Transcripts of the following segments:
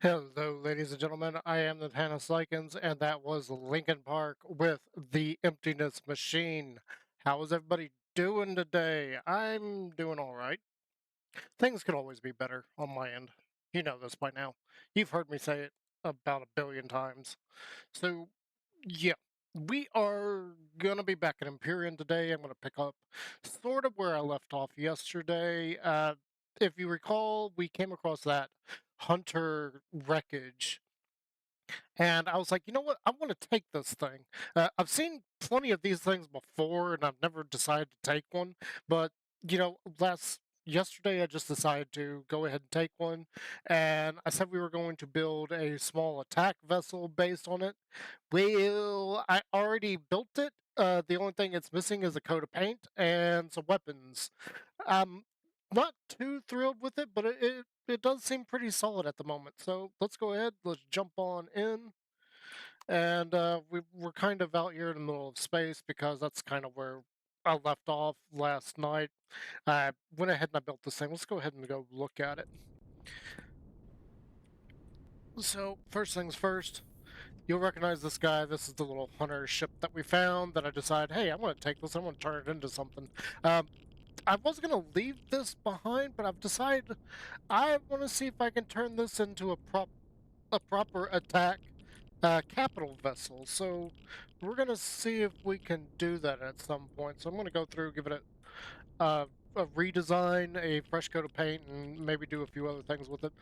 Hello, ladies and gentlemen. I am the Tannis Lycans, and that was Lincoln Park with the Emptiness Machine. How is everybody doing today? I'm doing all right. Things could always be better on my end. You know this by now. You've heard me say it about a billion times. So, yeah, we are going to be back at Empyrean today. I'm going to pick up sort of where I left off yesterday. If you recall, we came across that hunter wreckage, and I was like, you know what? I want to take this thing. I've seen plenty of these things before, and I've never decided to take one. But yesterday, I just decided to go ahead and take one, and I said we were going to build a small attack vessel based on it. Well, I already built it. The only thing it's missing is a coat of paint and some weapons. I'm not too thrilled with it, but it does seem pretty solid at the moment. So let's go ahead. Let's jump on in. And we're kind of out here in the middle of space because that's kind of where I left off last night. I went ahead and I built this thing. Let's go ahead and go look at it. So first things first, you'll recognize this guy. This is the little hunter ship that we found that I decided, hey, I'm going to take this. I'm going to turn it into something. Um, I was going to leave this behind, but I've decided I want to see if I can turn this into a proper attack capital vessel. So we're going to see if we can do that at some point. So I'm going to go through, give it a redesign, a fresh coat of paint, and maybe do a few other things with it.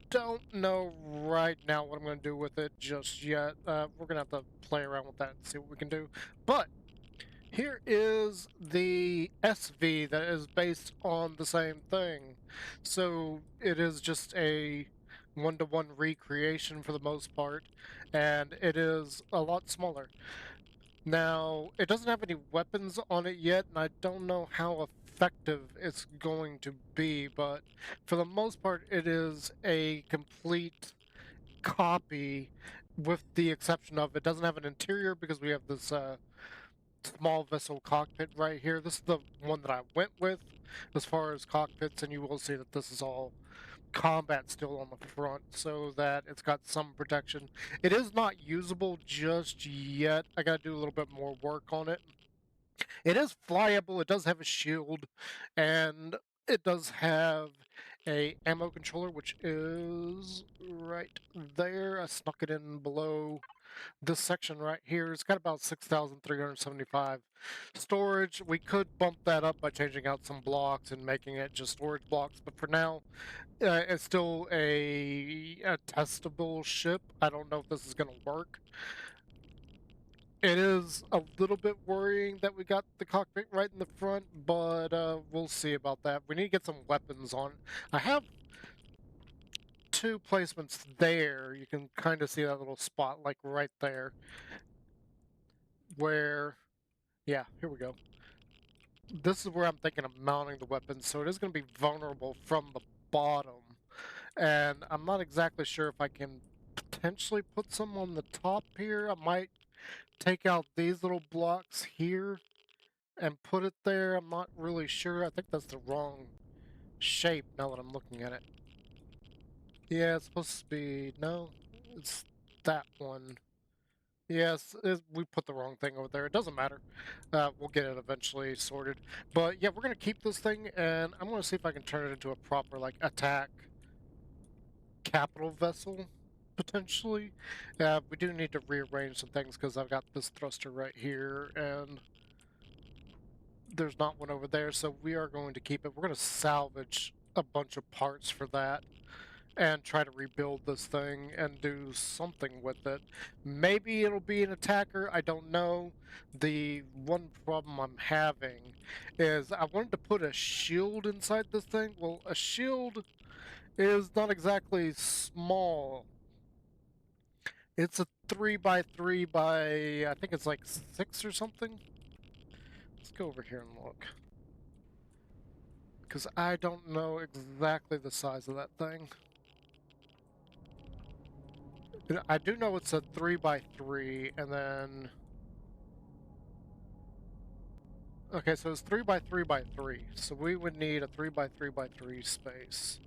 Don't know right now what I'm going to do with it just yet. We're going to have to play around with that and see what we can do. But here is the SV that is based on the same thing. So it is just a one-to-one recreation for the most part, and it is a lot smaller. Now, it doesn't have any weapons on it yet, and I don't know how effective it's going to be, but for the most part, it is a complete copy, with the exception of it doesn't have an interior because we have this small vessel cockpit right here. This is the one that I went with as far as cockpits, and you will see that this is all combat still on the front so that it's got some protection. It is not usable just yet. I gotta do a little bit more work on it. It is flyable, it does have a shield, and it does have a ammo controller, which is right there. I snuck it in below this section right here. It's got about 6,375 storage. We could bump that up by changing out some blocks and making it just storage blocks, but for now, it's still a testable ship. I don't know if this is going to work. It is a little bit worrying that we got the cockpit right in the front, but we'll see about that. We need to get some weapons on it. I have two placements there. You can kind of see that little spot, like right there, where, yeah, here we go. This is where I'm thinking of mounting the weapons, so it is going to be vulnerable from the bottom. And I'm not exactly sure if I can potentially put some on the top here. I might take out these little blocks here and put it there. I'm not really sure. I think that's the wrong shape now that I'm looking at it. Yeah, it's supposed to be... No, it's that one. Yes, we put the wrong thing over there. It doesn't matter. We'll get it eventually sorted. But yeah, we're going to keep this thing, and I'm going to see if I can turn it into a proper, like, attack capital vessel, potentially. We do need to rearrange some things because I've got this thruster right here, and there's not one over there, so we are going to keep it. We're going to salvage a bunch of parts for that and try to rebuild this thing and do something with it. Maybe it'll be an attacker, I don't know. The one problem I'm having is I wanted to put a shield inside this thing. Well, a shield is not exactly small. It's a 3x3 by, I think it's like 6 or something. Let's go over here and look, because I don't know exactly the size of that thing. I do know it's a 3x3, and then... Okay, so it's 3x3x3, so we would need a 3x3x3 space.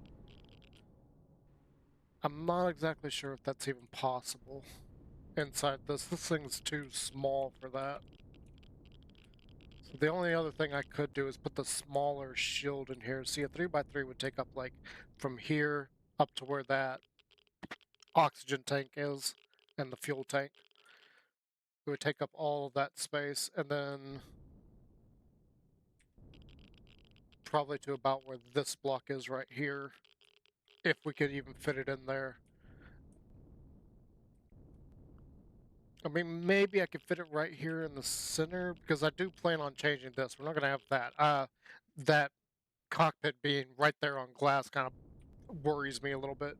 I'm not exactly sure if that's even possible inside this. This thing's too small for that. So the only other thing I could do is put the smaller shield in here. See, a 3x3 would take up like from here up to where that oxygen tank is and the fuel tank. It would take up all of that space, and then probably to about where this block is right here, if we could even fit it in there. I mean, maybe I could fit it right here in the center, because I do plan on changing this. We're not going to have that. That cockpit being right there on glass kind of worries me a little bit.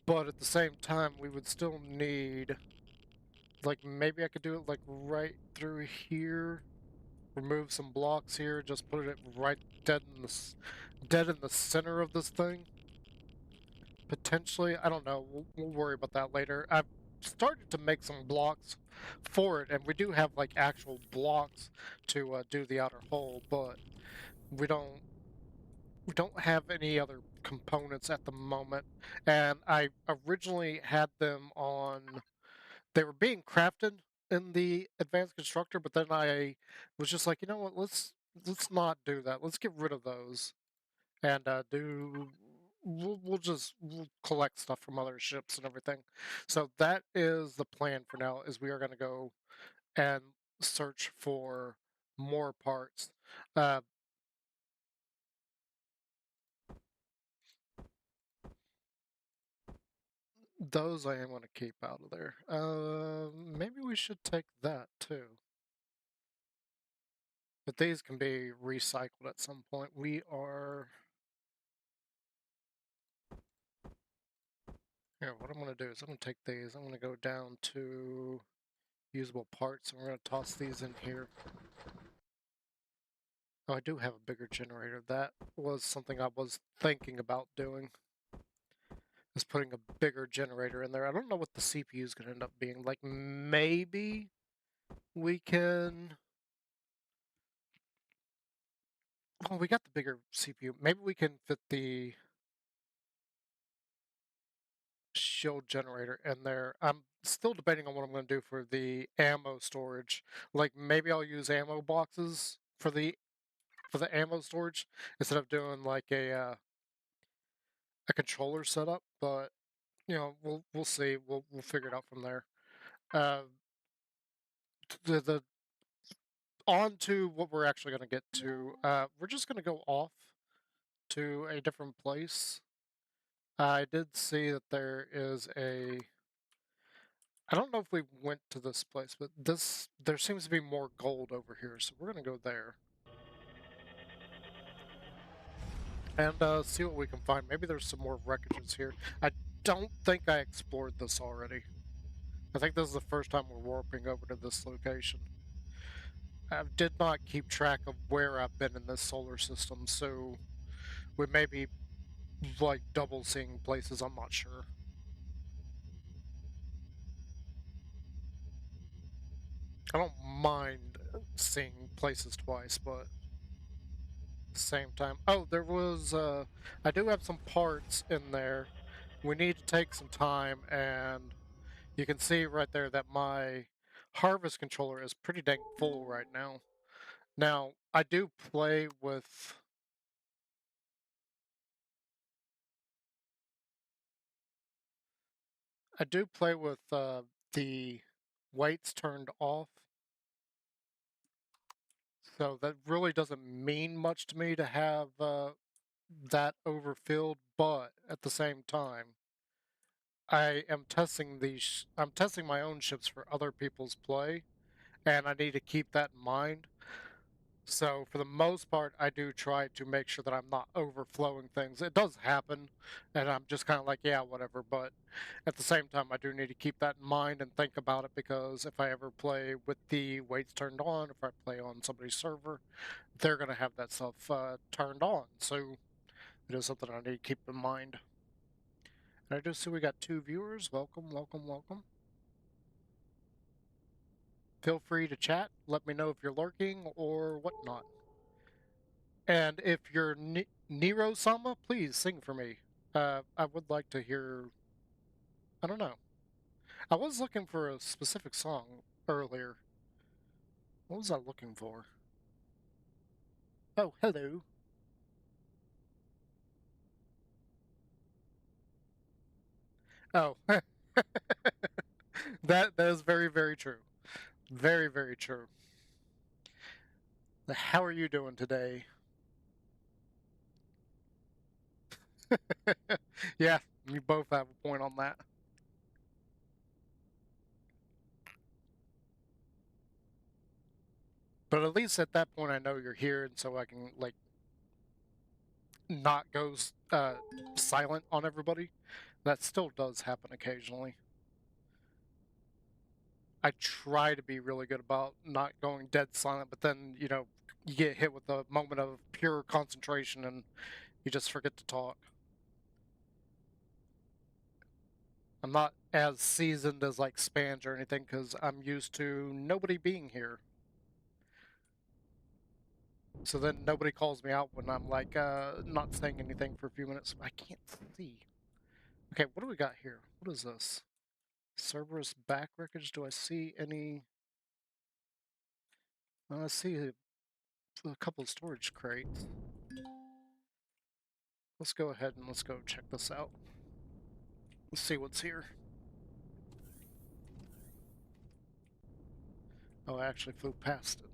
But at the same time, we would still need, like, maybe I could do it, like, right through here. Remove some blocks here, just put it right dead in the center of this thing. Potentially, I don't know. We'll worry about that later. I've started to make some blocks for it, and we do have like actual blocks to do the outer hull, but we don't have any other components at the moment. And I originally had them on. They were being crafted in the advanced constructor, but then I was just like, you know what? Let's not do that. Let's get rid of those and do we'll collect stuff from other ships and everything. So that is the plan for now, is we are going to go and search for more parts. uh, those I am going to keep out of there. Maybe we should take that too, but these can be recycled at some point. We are here. What I'm going to do is I'm going to take these, I'm going to go down to usable parts, and we're going to toss these in here. Oh, I do have a bigger generator. That was something I was thinking about doing, is putting a bigger generator in there. I don't know what the CPU is going to end up being. Like, maybe we can... Oh, we got the bigger CPU. Maybe we can fit the shield generator in there. I'm still debating on what I'm going to do for the ammo storage. Like, maybe I'll use ammo boxes for the ammo storage instead of doing like a controller setup, but you know, we'll see. We'll figure it out from there. Uh, the on to what we're actually going to get to. We're just going to go off to a different place. I did see that there is a. I don't know if we went to this place, but there seems to be more gold over here, so we're going to go there and see what we can find. Maybe there's some more wreckages here. I don't think I explored this already. I think this is the first time we're warping over to this location. I did not keep track of where I've been in this solar system, so we may be like double seeing places. I'm not sure. I don't mind seeing places twice, but at the same time, oh, there was. I do have some parts in there. We need to take some time, and you can see right there that my harvest controller is pretty dang full right now. Now, I do play with. I do play with the weights turned off, so that really doesn't mean much to me to have that overfilled. But at the same time, I am testing these. I'm testing my own ships for other people's play, and I need to keep that in mind. So for the most part, I do try to make sure that I'm not overflowing things. It does happen, and I'm just kind of like, yeah, whatever. But at the same time, I do need to keep that in mind and think about it, because if I ever play with the weights turned on, if I play on somebody's server, they're going to have that stuff turned on. So it is something I need to keep in mind. And I just see we got 2 viewers. Welcome, welcome, welcome. Feel free to chat. Let me know if you're lurking or whatnot. And if you're Nero Sama, please sing for me. I would like to hear. I don't know. I was looking for a specific song earlier. What was I looking for? Oh, hello. Oh, that is very, very true. Very, very true. How are you doing today? Yeah, you both have a point on that. But at least at that point, I know you're here, and so I can like not go silent on everybody. That still does happen occasionally. I try to be really good about not going dead silent, but then you get hit with a moment of pure concentration and you just forget to talk. I'm not as seasoned as like Spans or anything because I'm used to nobody being here. So then nobody calls me out when I'm like not saying anything for a few minutes. I can't see. Okay, what do we got here? What is this? Cerberus back wreckage. Do I see any? I see a couple of storage crates. Let's go ahead and let's go check this out. Let's see what's here. Oh, I actually flew past it.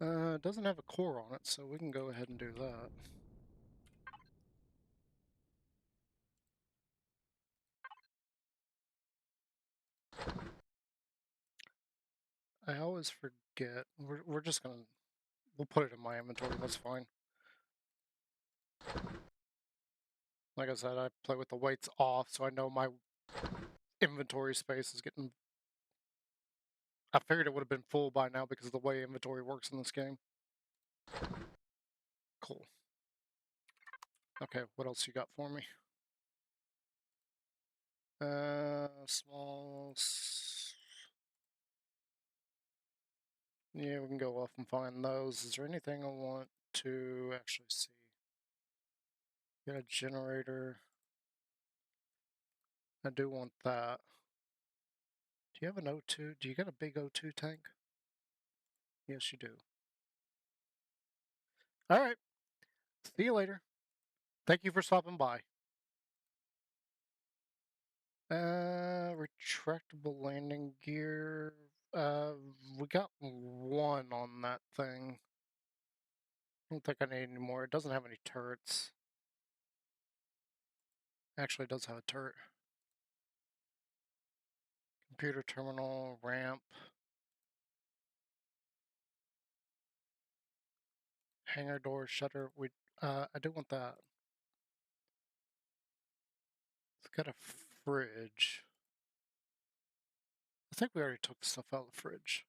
It doesn't have a core on it, so we can go ahead and do that. I always forget. We're just gonna we'll put it in my inventory. That's fine. Like I said, I play with the weights off, so I know my inventory space is getting. I figured it would have been full by now because of the way inventory works in this game. Cool. Okay, what else you got for me? Small. Yeah, we can go off and find those. Is there anything I want to actually see? Got a generator. I do want that. Do you have an O2? Do you got a big O2 tank? Yes, you do. All right. See you later. Thank you for stopping by. Retractable landing gear. We got one on that thing. I don't think I need any more. It doesn't have any turrets. Actually, it does have a turret. Computer terminal, ramp. Hangar door, shutter. I do want that. It's got a fridge. I think we already took the stuff out of the fridge.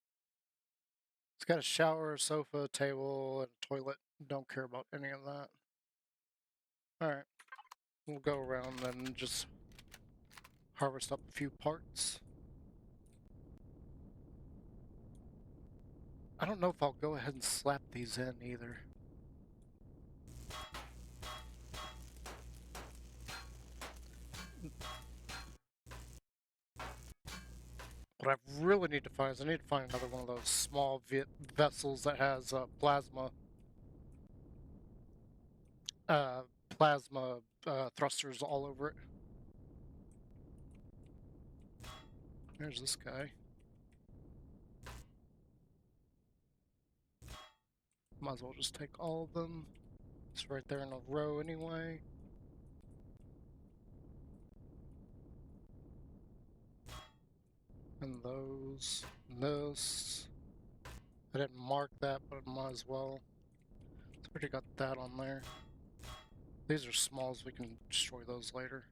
It's got a shower, sofa, table, and a toilet. Don't care about any of that. Alright. We'll go around and just harvest up a few parts. I don't know if I'll go ahead and slap these in either. What I really need to find is I need to find another one of those small vessels that has uh, plasma thrusters all over it. There's this guy. Might as well just take all of them. It's right there in a row anyway. And those. And this. I didn't mark that, but I might as well. It's already got that on there. These are smalls, we can destroy those later.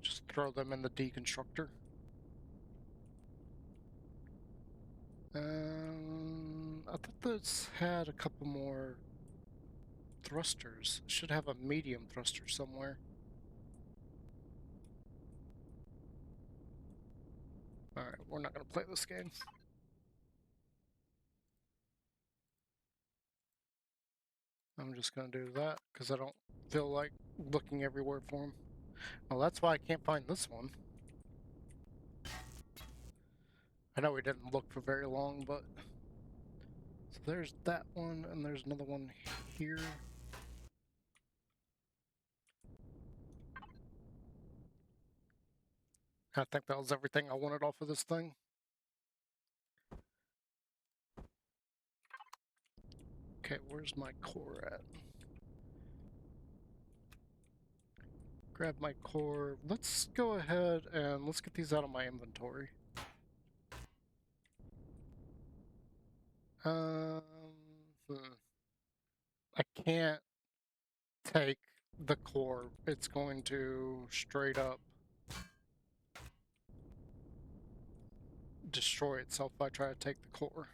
Just throw them in the deconstructor. I thought this had a couple more thrusters. It should have a medium thruster somewhere. Alright, we're not going to play this game. I'm just gonna do that because I don't feel like looking everywhere for him. Well, that's why I can't find this one. I know we didn't look for very long, but... So there's that one, and there's another one here. I think that was everything I wanted off of this thing. Okay, where's my core at? Grab my core. Let's go ahead and let's get these out of my inventory. Hmm. I can't take the core. It's going to straight up destroy itself if I try to take the core.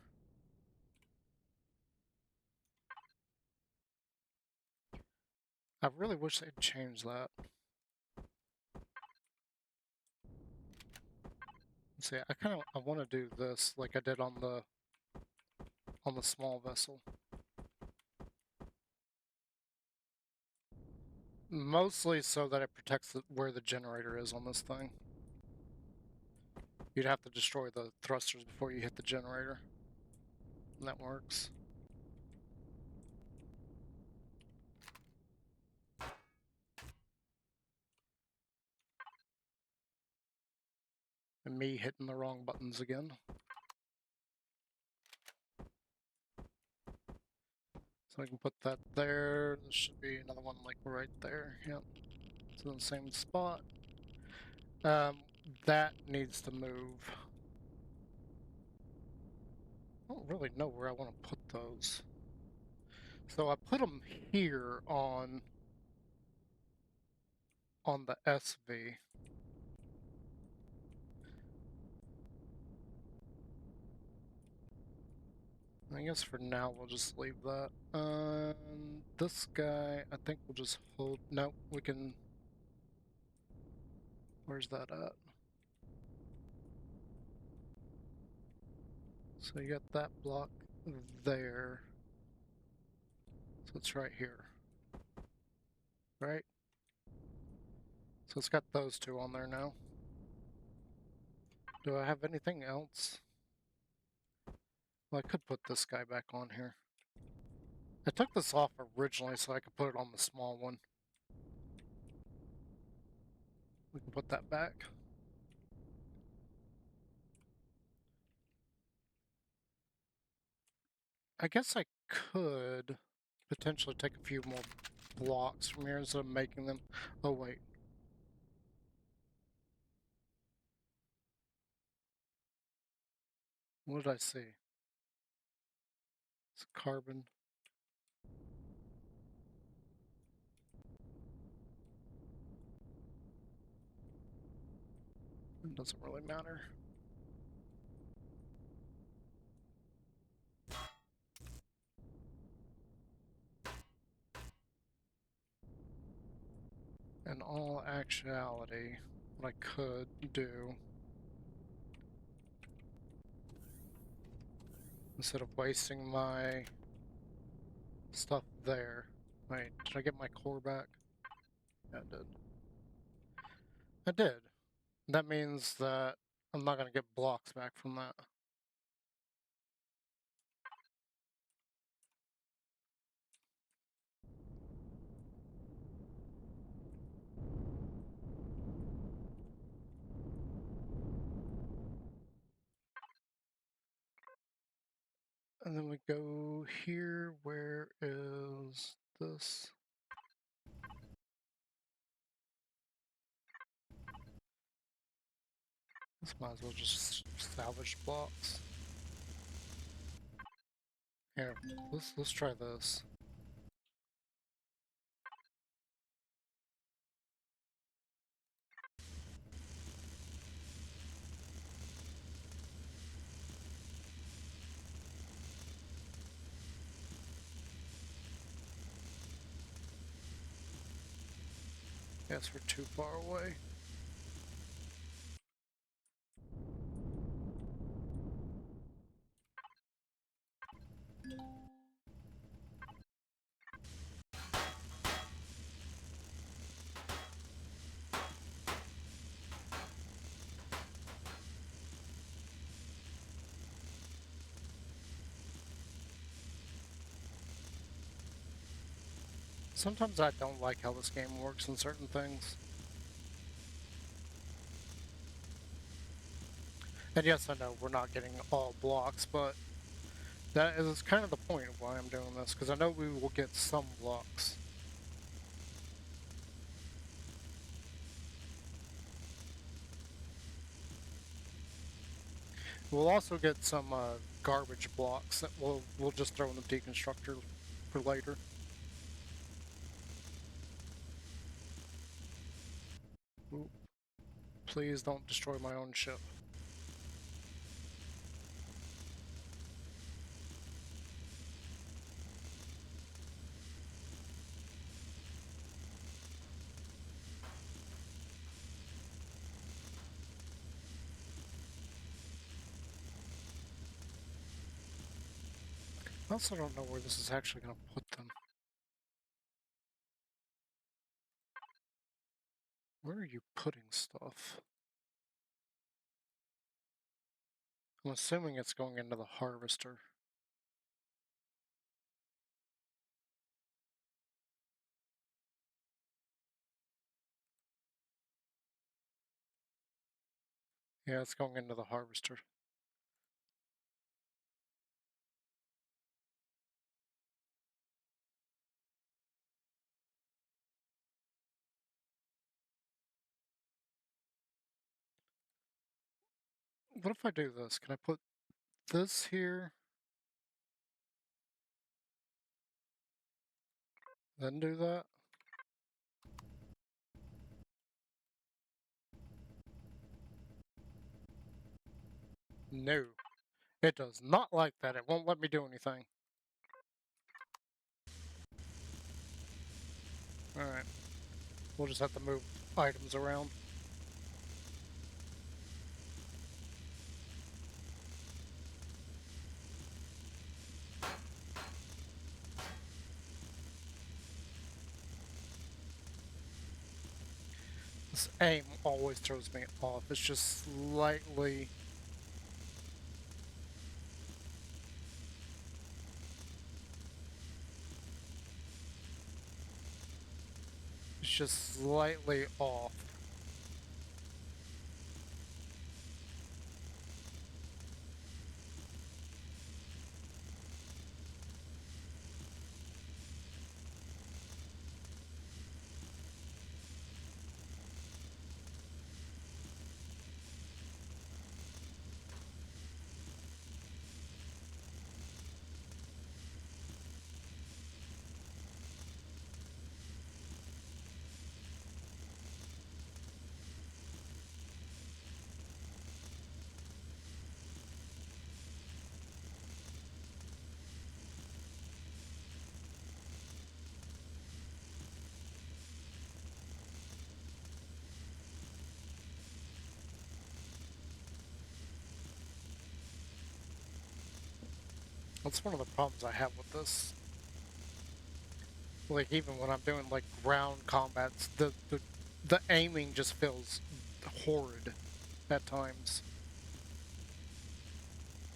I really wish they'd change that. See, I want to do this like I did on the small vessel. Mostly so that it protects where the generator is on this thing. You'd have to destroy the thrusters before you hit the generator. And that works. And me hitting the wrong buttons again. So I can put that there. There should be another one like right there. Yep. It's in the same spot. That needs to move. I don't really know where I want to put those. So I put them here on the SV. I guess for now we'll just leave that. This guy, I think we'll just hold. No, we can. Where's that at? So you got that block there. So it's right here. Right? So it's got those two on there now. Do I have anything else? Well, I could put this guy back on here. I took this off originally so I could put it on the small one. We can put that back. I guess I could potentially take a few more blocks from here instead of making them. Oh, wait. What did I see? It's carbon. It doesn't really matter. In all actuality, what I could do, instead of wasting my stuff there. Wait, did I get my core back? Yeah, I did. I did. That means that I'm not going to get blocks back from that. And then we go here. Where is this? This might as well just salvage blocks. Here, let's try this. Guess we're too far away. Sometimes I don't like how this game works in certain things. And yes, I know we're not getting all blocks, but that is kind of the point of why I'm doing this, because I know we will get some blocks. We'll also get some garbage blocks that we'll just throw in the deconstructor for later. Ooh, please don't destroy my own ship. I also don't know where this is actually going to put them. Where are you putting stuff? I'm assuming it's going into the harvester. Yeah, it's going into the harvester. What if I do this? Can I put this here? Then do that? No. It does not like that. It won't let me do anything. Alright. We'll just have to move items around. This aim always throws me off. It's just slightly... It's just slightly off. That's one of the problems I have with this. Like, even when I'm doing, like, ground combats, the aiming just feels horrid at times.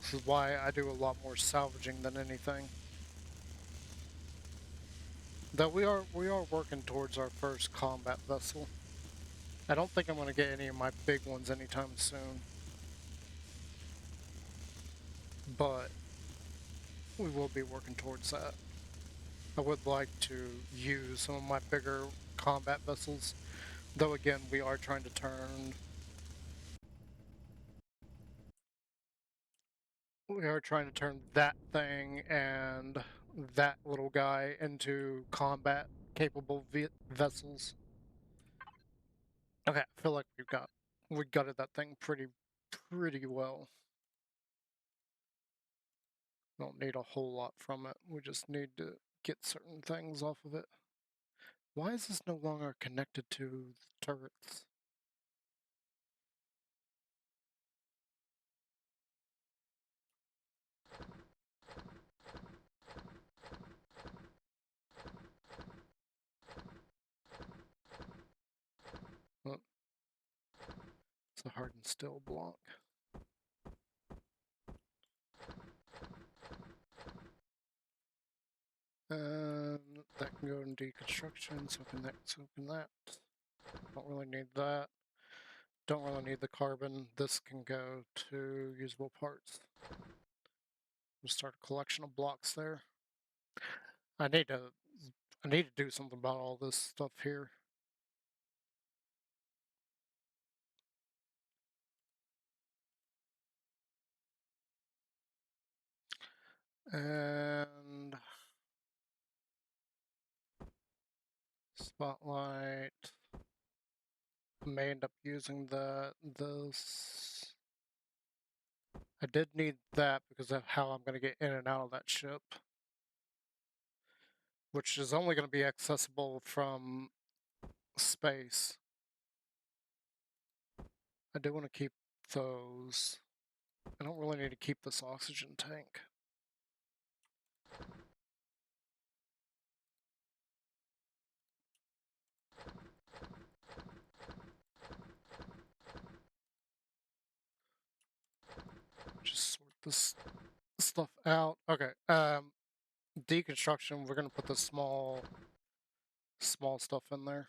This is why I do a lot more salvaging than anything. Though we are working towards our first combat vessel. I don't think I'm going to get any of my big ones anytime soon. But we will be working towards that. I would like to use some of my bigger combat vessels. Though again, we are trying to turn... We are trying to turn that thing and that little guy into combat capable vessels. Okay, I feel like we gutted that thing pretty well. Don't need a whole lot from it. We just need to get certain things off of it. Why is this no longer connected to the turrets? Oh, it's a hardened steel block. That can go in deconstruction, so can that, so can that. Don't really need that. Don't really need the carbon. This can go to usable parts. We'll start a collection of blocks there. I need to do something about all this stuff here. And spotlight. I may end up using this. I did need that because of how I'm going to get in and out of that ship, which is only going to be accessible from space. I do want to keep those. I don't really need to keep this oxygen tank. Just sort this stuff out. Okay. Deconstruction. We're gonna put the small stuff in there.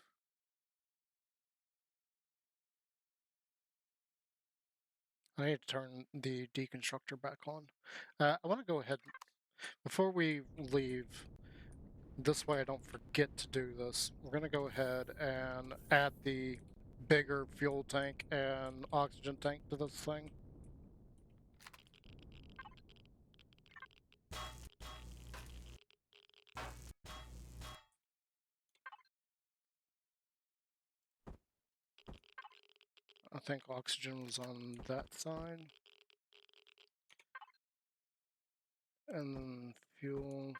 I need to turn the deconstructor back on. I want to go ahead before we leave. This way I don't forget to do this. We're going to go ahead and add the bigger fuel tank and oxygen tank to this thing. I think oxygen was on that side. And then fuel.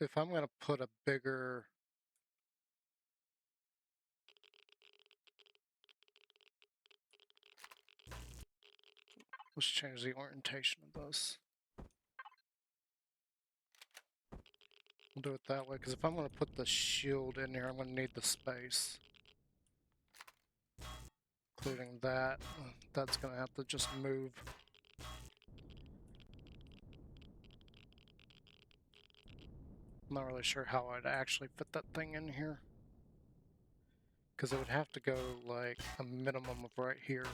If I'm going to put a bigger... Let's change the orientation of this. We'll do it that way, because if I'm going to put the shield in here, I'm going to need the space. Including that. That's going to have to just move. I'm not really sure how I'd actually fit that thing in here. Because it would have to go like a minimum of right here.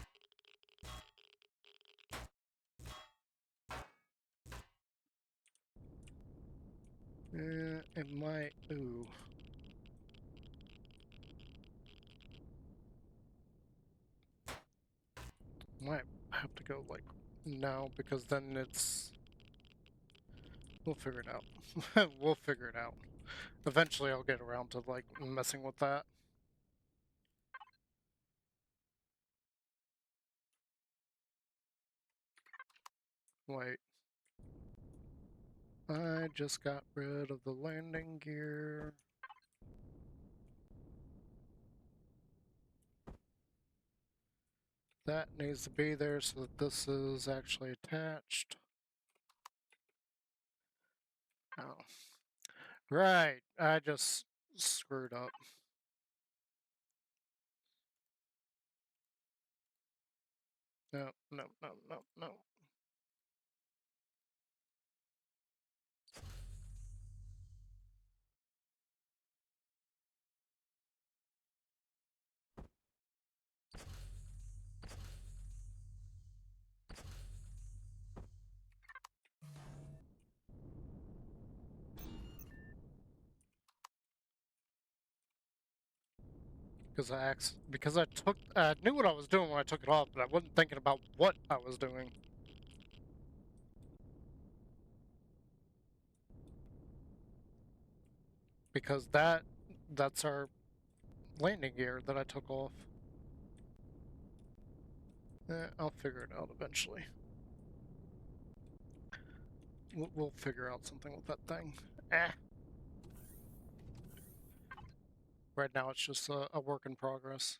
It might... Ooh. Might have to go like... No, because then it's... We'll figure it out. We'll figure it out. Eventually I'll get around to like messing with that. Wait. I just got rid of the landing gear. That needs to be there so that this is actually attached. Oh. Right, I just screwed up. No, no, no, no, no. Because I knew what I was doing when I took it off, but I wasn't thinking about what I was doing. Because that's our landing gear that I took off. I'll figure it out eventually. We'll figure out something with that thing. Right now it's just a work in progress.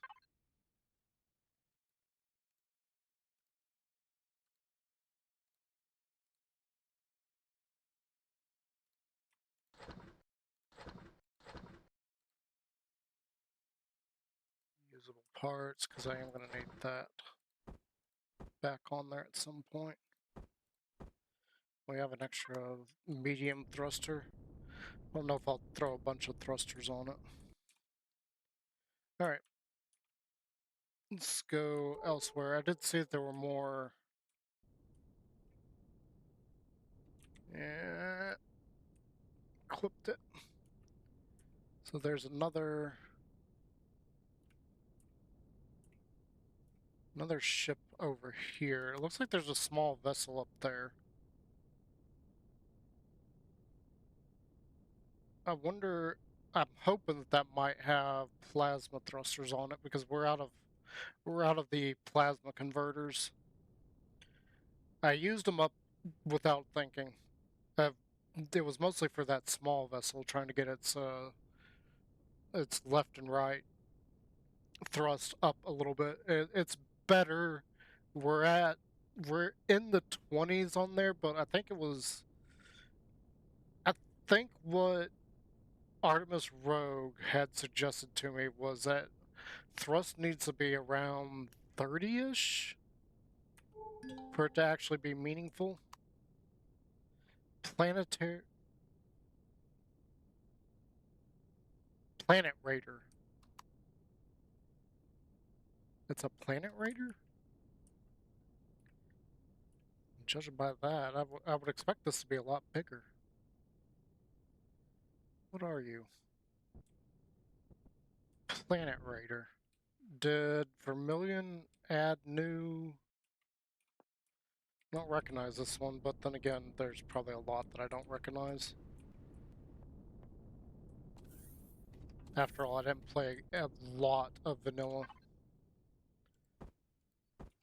Usable parts, because I am going to need that back on there at some point. We have an extra medium thruster. I don't know if I'll throw a bunch of thrusters on it. Alright. Let's go elsewhere. I did see that there were more. Yeah. Clipped it. So there's another ship over here. It looks like there's a small vessel up there. I wonder, I'm hoping that that might have plasma thrusters on it because we're out of the plasma converters. I used them up without thinking. It was mostly for that small vessel trying to get its left and right thrust up a little bit. It's better. We're in the 20s on there, but I think what Artemis Rogue had suggested to me was that thrust needs to be around 30-ish for it to actually be meaningful. Planetary Planet Raider. It's a Planet Raider? Judging by that, I would expect this to be a lot bigger. What are you? Planet Raider. Did Vermilion add new? I don't recognize this one, but then again, there's probably a lot that I don't recognize. After all, I didn't play a lot of vanilla.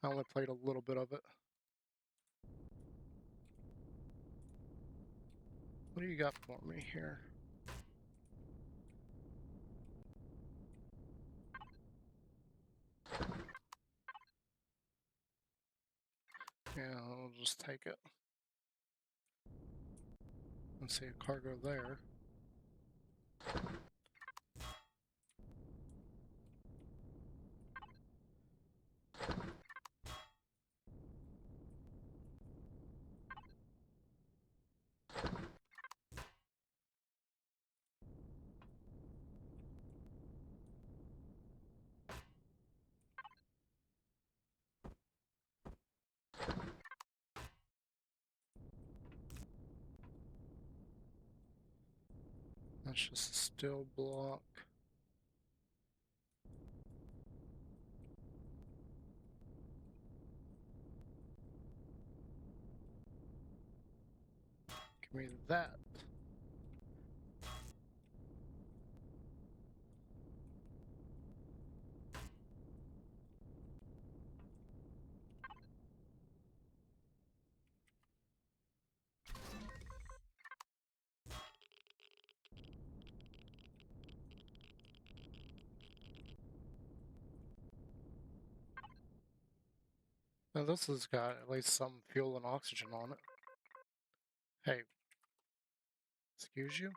I only played a little bit of it. What do you got for me here? Yeah, I'll just take it. Let's see a cargo there. That's just a steel block. Give me that. Now this has got at least some fuel and oxygen on it. Hey, excuse you?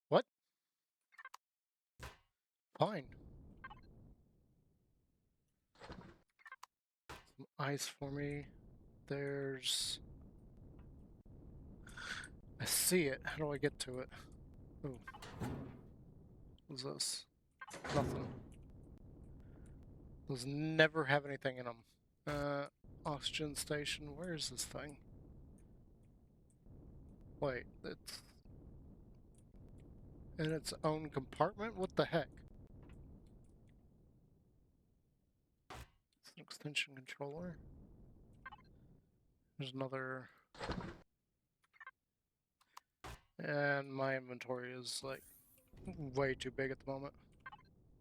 What? Fine. Some ice for me. There's... I see it. How do I get to it? Ooh. What's this? Nothing. Those never have anything in them. Oxygen station. Where is this thing? Wait, it's in its own compartment? What the heck? It's an extension controller. There's another... And my inventory is like way too big at the moment.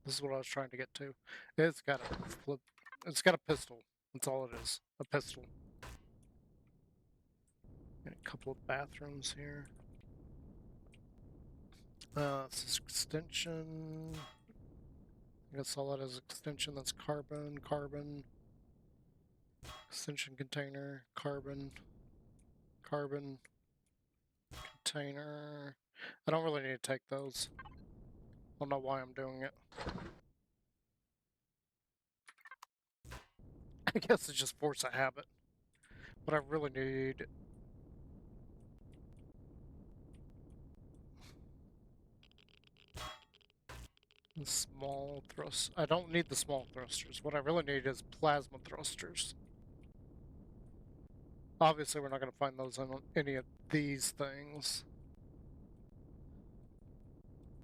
This is what I was trying to get to. It's got a flip. It's got a pistol. That's all it is. A pistol. And a couple of bathrooms here. It's extension. I guess all that is extension. That's carbon, carbon. Extension container, carbon, carbon, container. I don't really need to take those. I don't know why I'm doing it. I guess it's just force a habit. But I really need... the small thrust. I don't need the small thrusters. What I really need is plasma thrusters. Obviously, we're not going to find those on any of these things.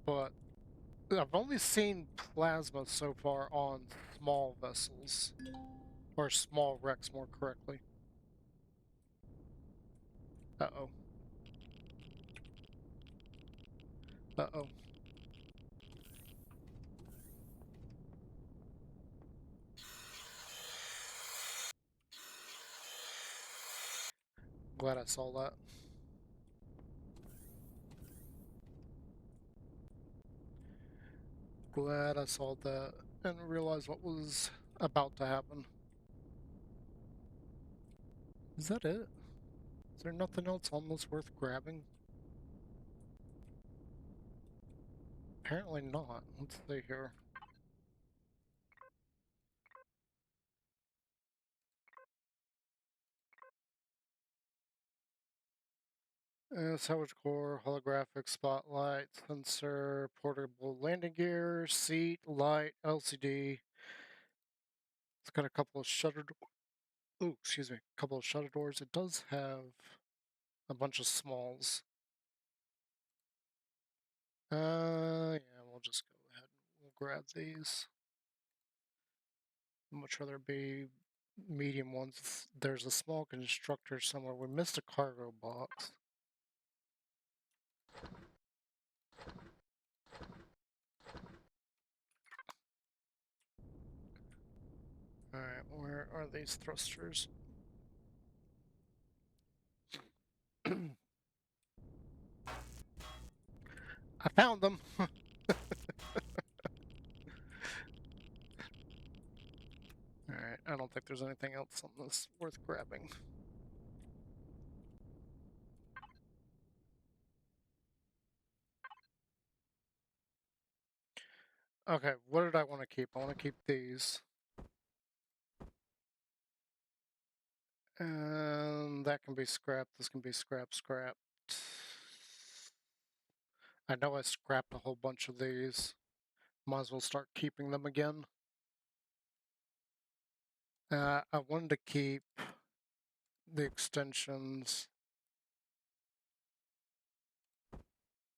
But I've only seen plasma so far on small vessels. Or small wrecks, more correctly. Uh-oh. Uh-oh. Glad I saw that. Glad I saw that and realized what was about to happen. Is that it? Is there nothing else on this worth grabbing? Apparently not. Let's see here. Salvage core, holographic spotlight, sensor, portable landing gear, seat, light, LCD. It's got a couple of shutter. Ooh, excuse me, a couple of shutter doors. It does have a bunch of smalls. Yeah, we'll just go ahead and we'll grab these. I'd much rather be medium ones. There's a small constructor somewhere. We missed a cargo box. Alright, where are these thrusters? I found them! Alright, I don't think there's anything else on this worth grabbing. Okay, what did I want to keep? I want to keep these. And that can be scrapped. This can be scrapped. I know I scrapped a whole bunch of these. Might as well start keeping them again. I wanted to keep the extensions.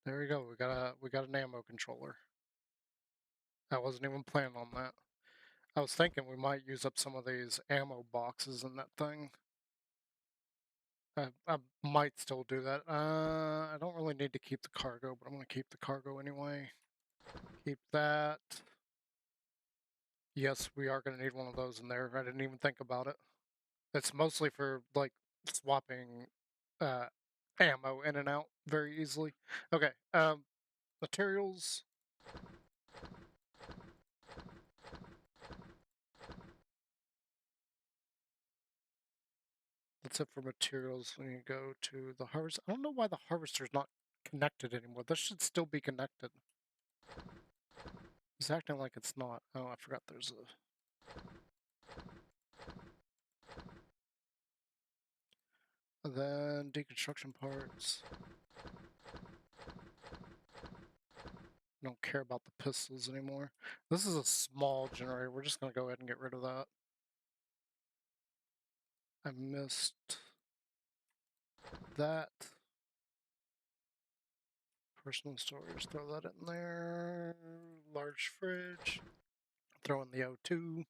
There we go. We got an ammo controller. I wasn't even planning on that. I was thinking we might use up some of these ammo boxes in that thing. I might still do that. I don't really need to keep the cargo, but I'm going to keep the cargo anyway. Keep that. Yes, we are going to need one of those in there. I didn't even think about it. It's mostly for, like, swapping ammo in and out very easily. Okay, materials. That's it for materials. When you go to the harvest, I don't know why the harvester's not connected anymore. This should still be connected. It's acting like it's not. Oh, I forgot there's a... Then deconstruction parts. Don't care about the pistols anymore. This is a small generator. We're just going to go ahead and get rid of that. I missed that. Personal storage, throw that in there. Large fridge. Throw in the O2.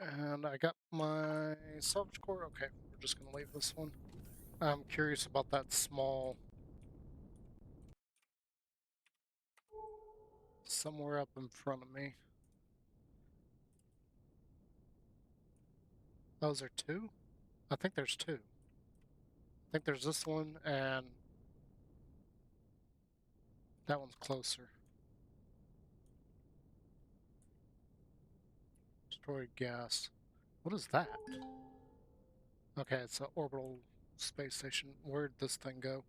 And I got my salvage core. Okay, we're just going to leave this one. I'm curious about that small... somewhere up in front of me. Oh, is there two? I think there's two. I think there's this one and that one's closer. Destroyed gas. What is that? Okay, it's an orbital space station. Where'd this thing go?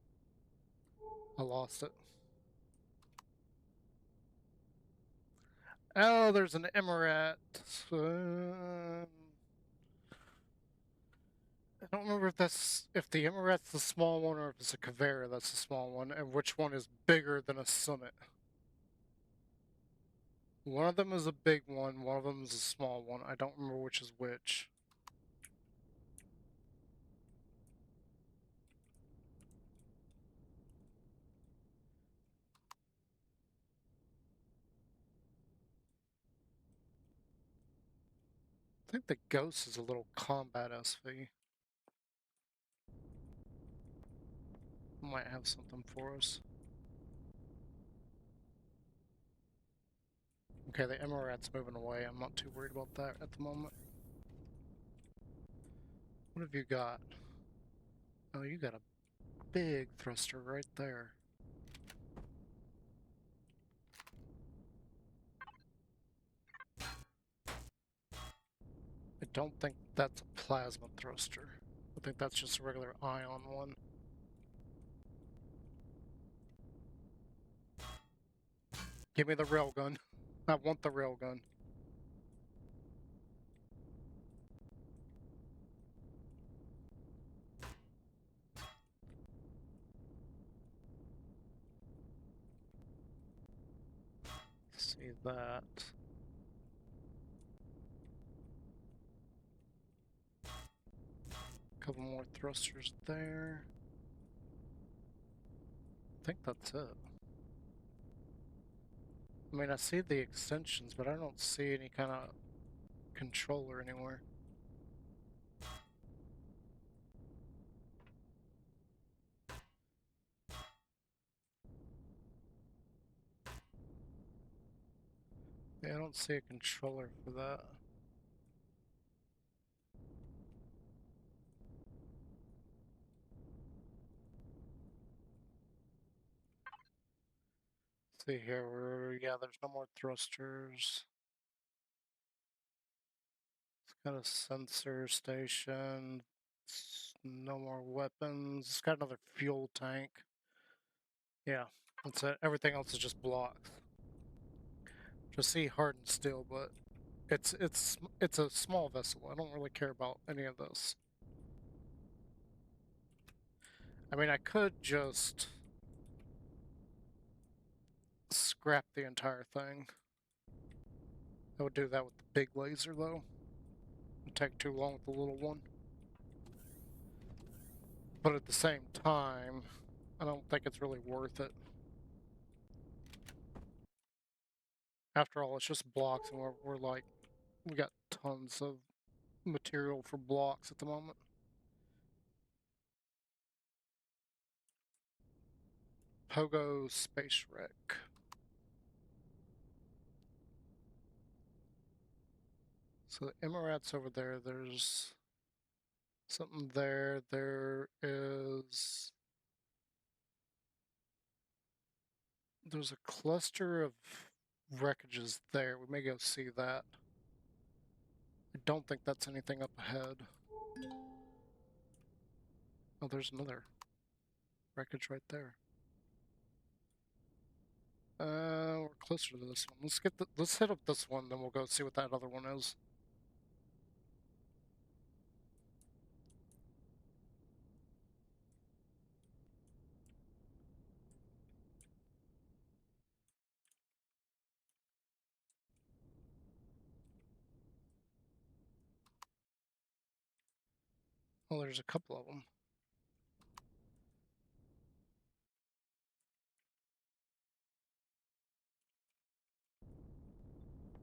I lost it. Oh, there's an emerat. I don't remember if the emerat's the small one or if it's a Kavera that's the small one, and which one is bigger than a summit. One of them is a big one of them is a small one. I don't remember which is which. I think the ghost is a little combat SV. Might have something for us. Okay, the emerat's moving away. I'm not too worried about that at the moment. What have you got? Oh, you got a big thruster right there. I don't think that's a plasma thruster. I think that's just a regular ion one. Give me the railgun. I want the railgun. See that. Couple more thrusters there. I think that's it. I mean, I see the extensions, but I don't see any kind of controller anywhere. Yeah, I don't see a controller for that. See here, yeah, there's no more thrusters. It's got a sensor station. No more weapons. It's got another fuel tank. Yeah, that's it. Everything else is just blocks. Just see hardened steel, but it's a small vessel. I don't really care about any of this. I mean, I could just scrap the entire thing. I would do that with the big laser, though. It'd take too long with the little one. But at the same time, I don't think it's really worth it. After all, it's just blocks, and we got tons of material for blocks at the moment. Pogo Space Wreck. So the Emirat's over there. There's something there. There's a cluster of wreckages there. We may go see that. I don't think that's anything up ahead. Oh, there's another wreckage right there. We're closer to this one. Let's hit up this one, then we'll go see what that other one is. Oh, there's a couple of them.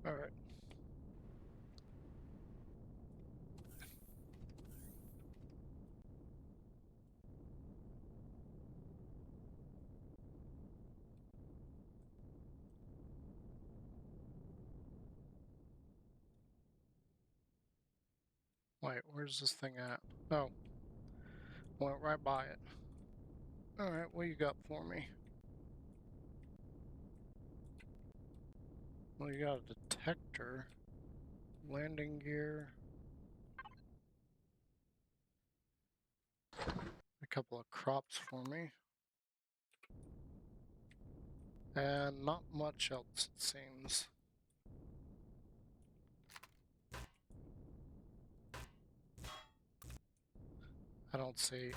All right. Wait, where's this thing at? Oh, went right by it. All right, what you got for me? Well, you got a detector, landing gear, a couple of crops for me, and not much else, it seems. I don't see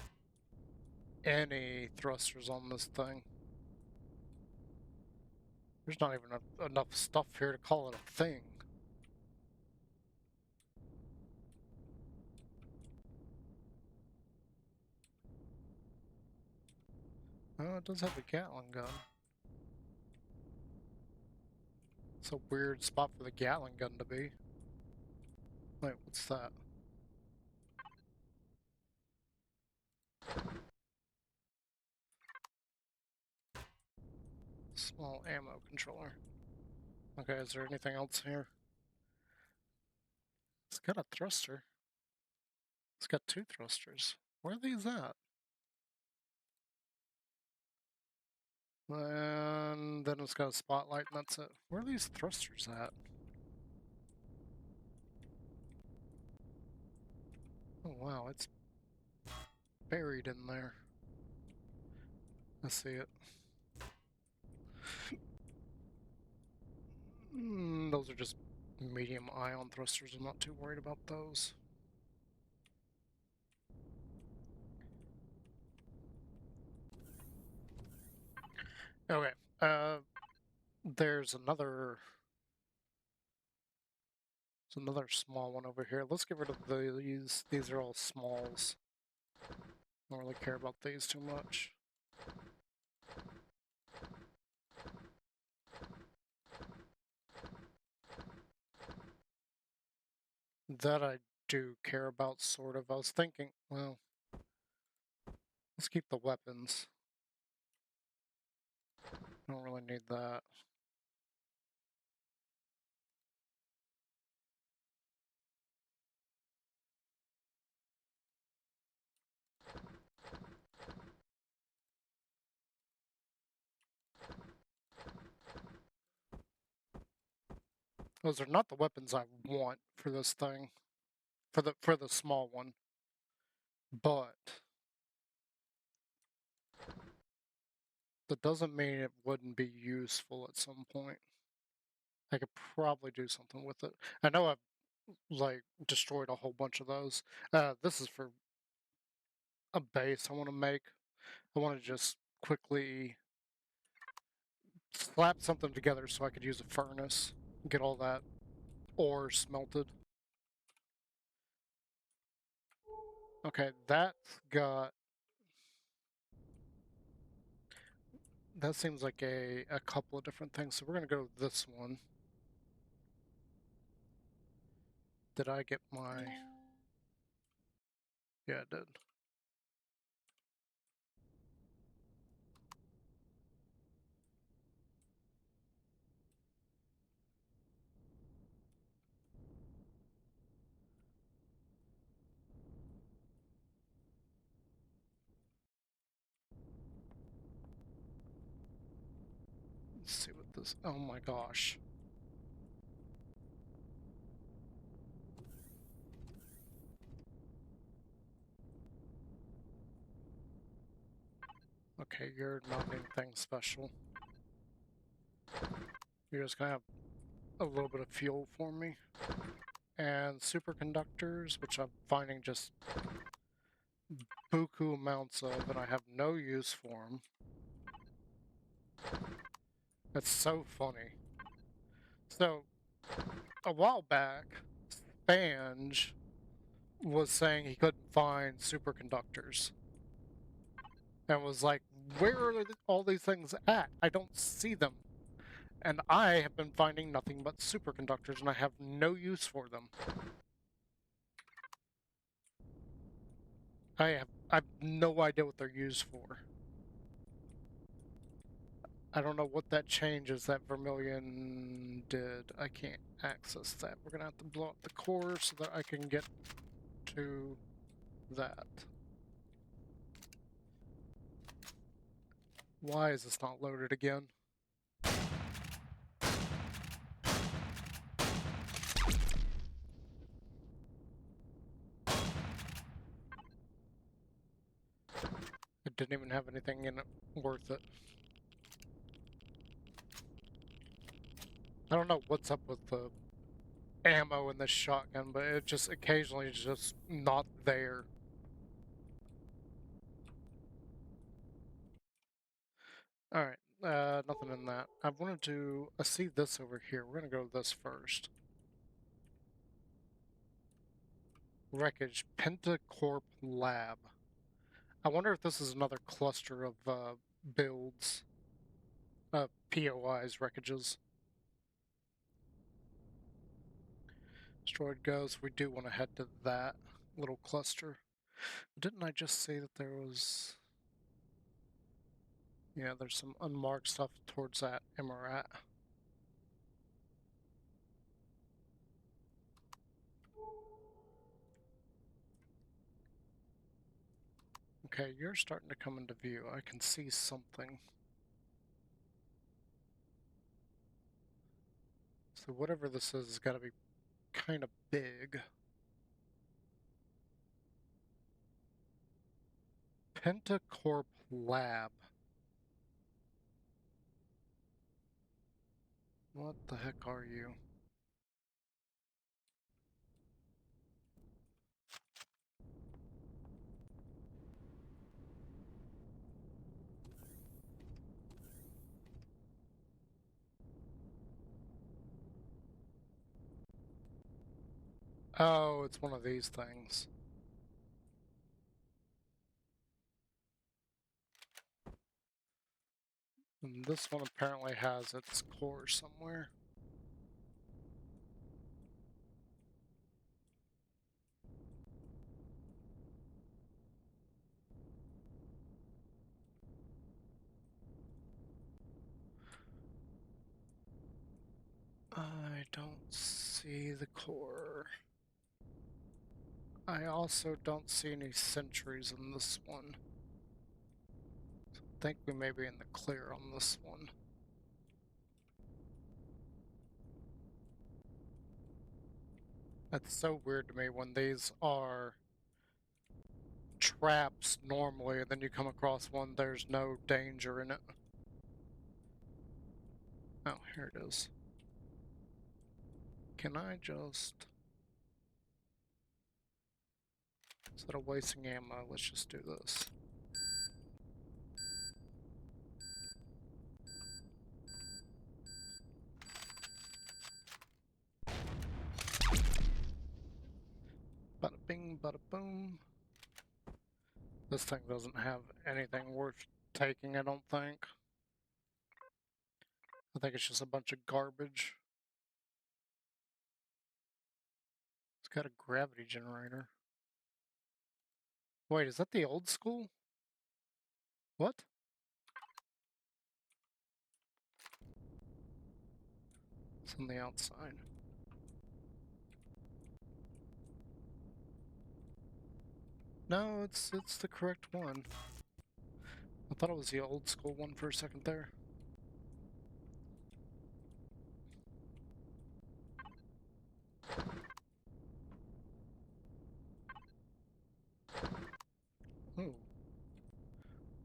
any thrusters on this thing. There's not even enough stuff here to call it a thing. Oh, it does have a Gatling gun. It's a weird spot for the Gatling gun to be. Wait, what's that? Small ammo controller. Okay, is there anything else here? It's got a thruster. It's got 2 thrusters. Where are these at? And then it's got a spotlight and that's it. Where are these thrusters at? Oh wow, it's buried in there. I see it. Those are just medium ion thrusters. I'm not too worried about those. Okay, there's another small one over here. Let's get rid of these. These are all smalls. I don't really care about these too much. That I do care about, sort of. I was thinking, well, let's keep the weapons. I don't really need that. Those are not the weapons I want for this thing, for the small one. But that doesn't mean it wouldn't be useful at some point. I could probably do something with it. I know I've like destroyed a whole bunch of those. This is for a base I want to make. I want to just quickly slap something together so I could use a furnace, get all that ore smelted. Okay, that's got... That seems like a couple of different things, so we're gonna go with this one. Did I get my... Yeah, I did. Let's see what this... Oh my gosh. Okay, you're not anything special. You're just gonna have a little bit of fuel for me. And superconductors, which I'm finding just buku amounts of, and I have no use for them. That's so funny. So, a while back, Spange was saying he couldn't find superconductors. And was like, where are all these things at? I don't see them. And I have been finding nothing but superconductors, and I have no use for them. I've no idea what they're used for. I don't know what that changes that Vermilion did. I can't access that. We're gonna have to blow up the core so that I can get to that. Why is this not loaded again? It didn't even have anything in it worth it. I don't know what's up with the ammo in this shotgun, but it just occasionally is just not there. Alright, nothing in that. I wanted to... I see this over here. We're gonna go to this first. Wreckage, Pentacorp Lab. I wonder if this is another cluster of, builds. POIs, wreckages. Destroyed Ghost, we do want to head to that little cluster. Didn't I just say that there was... Yeah, there's some unmarked stuff towards that Emirat. Okay, you're starting to come into view. I can see something. So whatever this is has got to be kind of big. Pentacorp Lab. What the heck are you? Oh, it's one of these things. And this one apparently has its core somewhere. I don't see the core. I also don't see any sentries in this one. I think we may be in the clear on this one. That's so weird to me when these are traps normally, and then you come across one, there's no danger in it. Oh, here it is. Can I just... Instead of wasting ammo, let's just do this. Bada bing, bada boom. This thing doesn't have anything worth taking, I don't think. I think it's just a bunch of garbage. It's got a gravity generator. Wait, is that the old school? What? It's on the outside. No, it's the correct one. I thought it was the old school one for a second there. Ooh.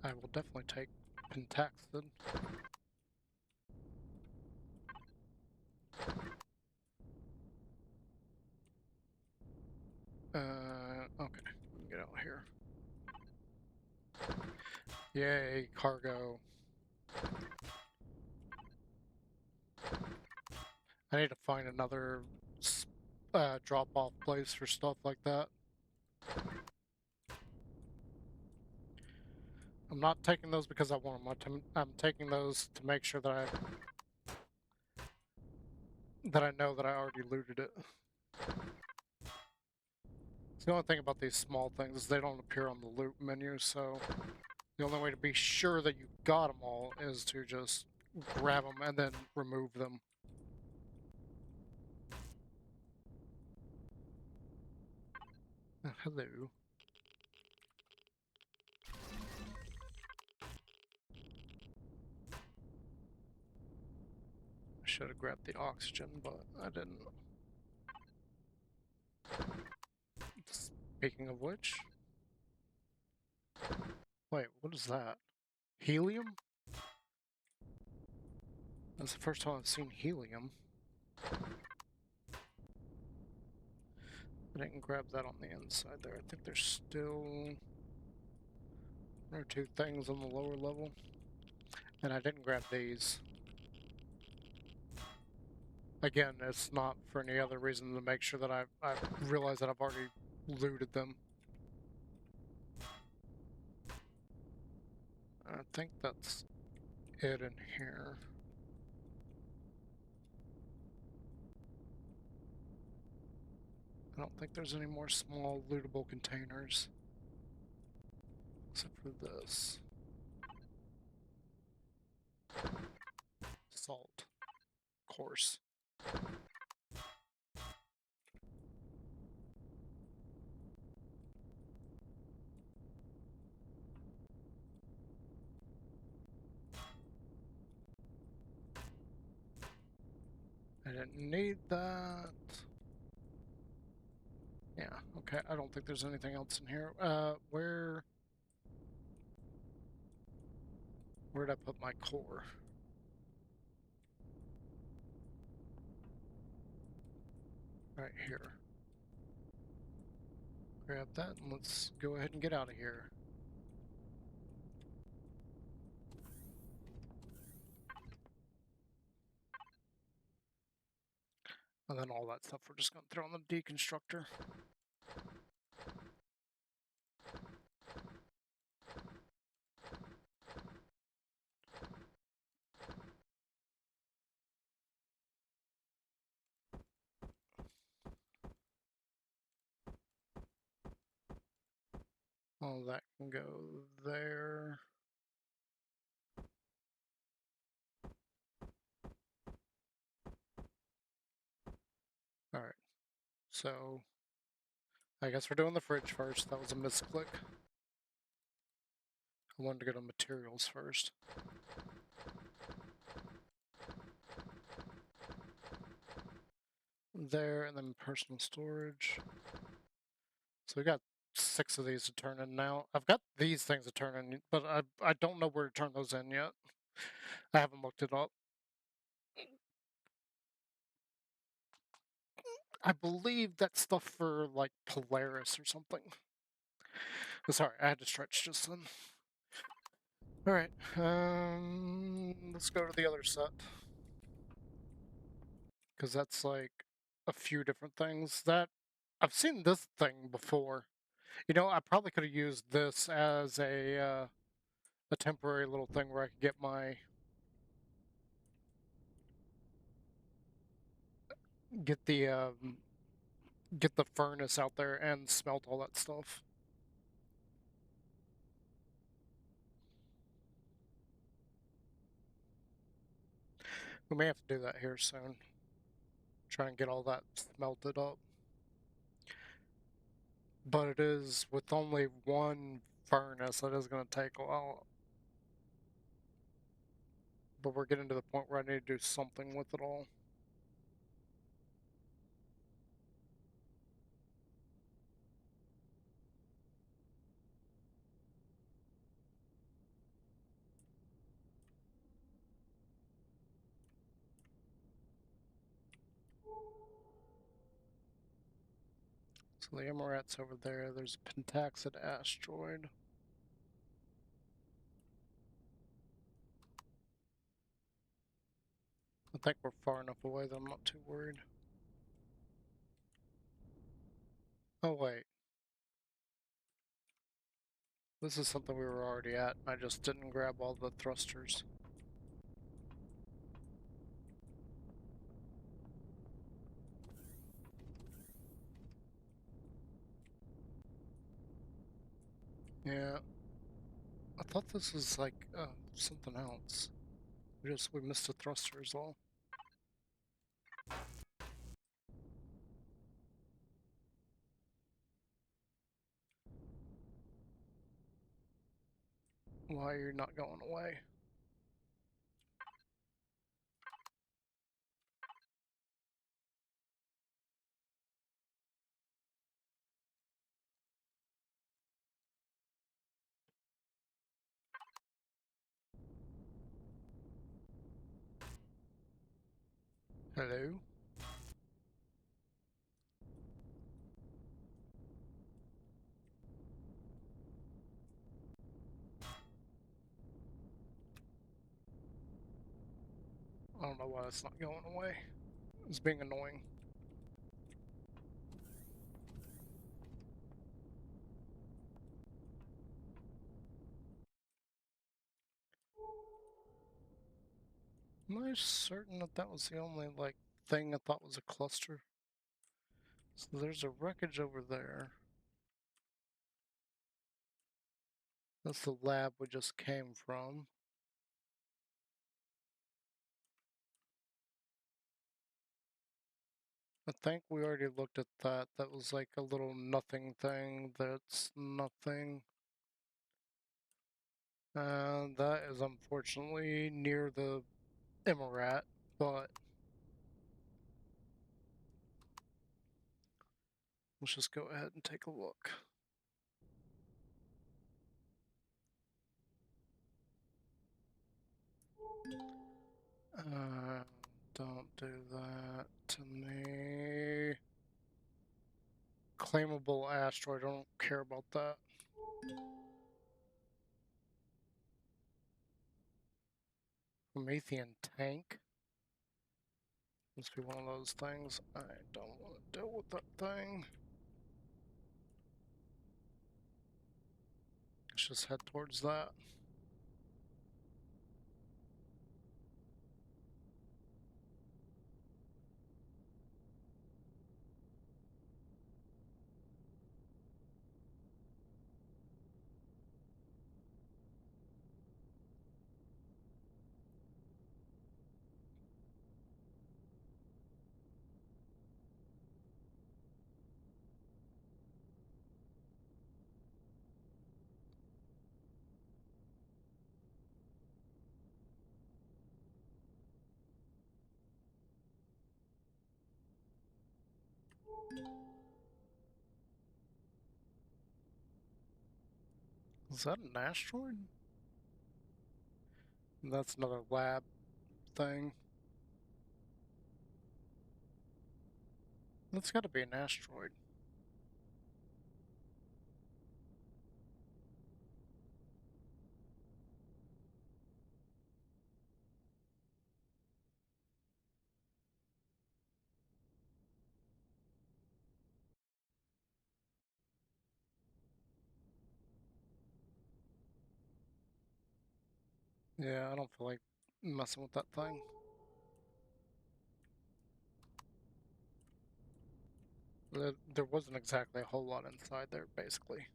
I will definitely take Pentaxid. Okay. Let me get out here. Yay, cargo. I need to find another drop-off place for stuff like that. I'm not taking those because I want them. I'm taking those to make sure that I know that I already looted it. The only thing about these small things is they don't appear on the loot menu, so the only way to be sure that you got them all is to just grab them and then remove them. Hello. I should have grabbed the oxygen, but I didn't. Speaking of which... Wait, what is that? Helium? That's the first time I've seen helium. I didn't grab that on the inside there. I think there's still one or two things on the lower level. And I didn't grab these. Again, it's not for any other reason to make sure that I realize that I've already looted them. I think that's it in here. I don't think there's any more small lootable containers. Except for this. Salt. Of course. I didn't need that. Yeah, okay, I don't think there's anything else in here. Where'd I put my core? Right here. Grab that and let's go ahead and get out of here. And then all that stuff we're just going to throw in the deconstructor. All that can go there. Alright, so I guess we're doing the fridge first. That was a misclick. I wanted to go to materials first. There, and then personal storage. So we got 6 of these to turn in now. I've got these things to turn in, but I don't know where to turn those in yet. I haven't looked it up. I believe that's stuff for, like, Polaris or something. Sorry, I had to stretch just then. Alright, let's go to the other set. Because that's, like, a few different things that... I've seen this thing before. You know, I probably could have used this as a temporary little thing where I could get my... Get the furnace out there and smelt all that stuff. We may have to do that here soon. Try and get all that smelted up. But it is, with only one furnace, that is going to take a while. But we're getting to the point where I need to do something with it all. So the Amaret's over there. There's a Pentaxid asteroid. I think we're far enough away that I'm not too worried. Oh wait. This is something we were already at. I just didn't grab all the thrusters. Yeah. I thought this was like something else. We missed a thruster as well. Why are you not going away? Hello? don't know why it's not going away. It's being annoying. Am I certain that that was the only, like, thing I thought was a cluster? So there's a wreckage over there. That's the lab we just came from. I think we already looked at that. That was like a little nothing thing that's nothing. And that is unfortunately near the Emirat, but let's just go ahead and take a look. Don't do that to me. Claimable asteroid, I don't care about that. Promethean tank. Must be one of those things. I don't want to deal with that thing. Let's just head towards that. Is that an asteroid? That's another lab thing. That's gotta be an asteroid. Yeah, I don't feel like messing with that thing. There wasn't exactly a whole lot inside there, basically.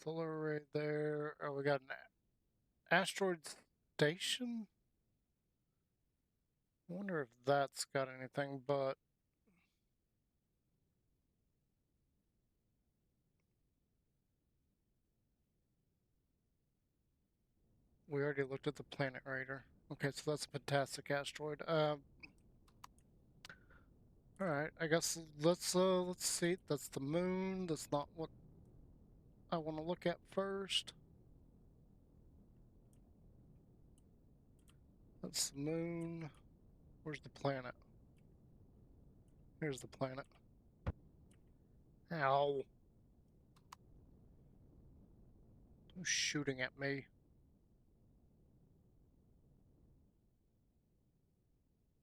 Solar array there. Oh, we got an asteroid station? I wonder if that's got anything, but we already looked at the planet radar. Okay, so that's a fantastic asteroid. Alright, I guess let's see. That's the moon. That's not what I want to look at first. That's the moon. Where's the planet? Here's the planet. Ow. Who's shooting at me?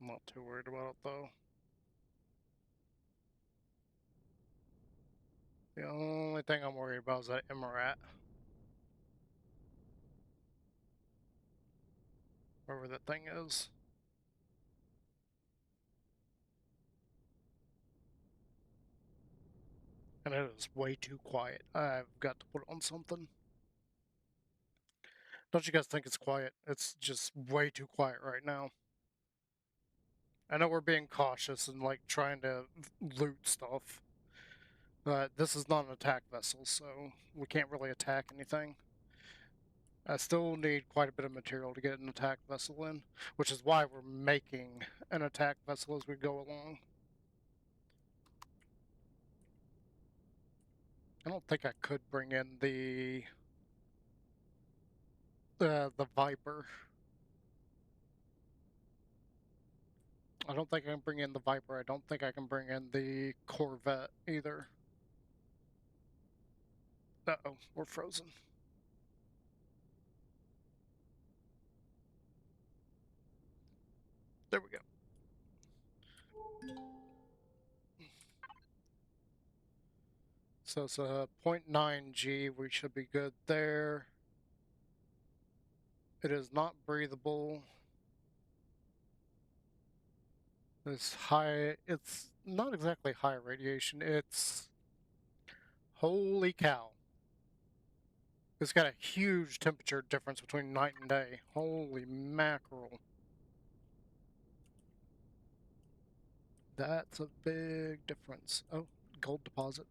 I'm not too worried about it though. The only thing I'm worried about is that Emirat. Wherever that thing is. And it is way too quiet. I've got to put on something. Don't you guys think it's quiet? It's just way too quiet right now. I know we're being cautious and like trying to loot stuff, but this is not an attack vessel, so we can't really attack anything. I still need quite a bit of material to get an attack vessel in, which is why we're making an attack vessel as we go along. I don't think I could bring in the Viper. I don't think I can bring in the Viper. I don't think I can bring in the Corvette either. Uh-oh, we're frozen. There we go. So it's a 0.9 G. We should be good there. It is not breathable. It's high. It's not exactly high radiation. It's... Holy cow. It's got a huge temperature difference between night and day. Holy mackerel. That's a big difference. Oh, gold deposit.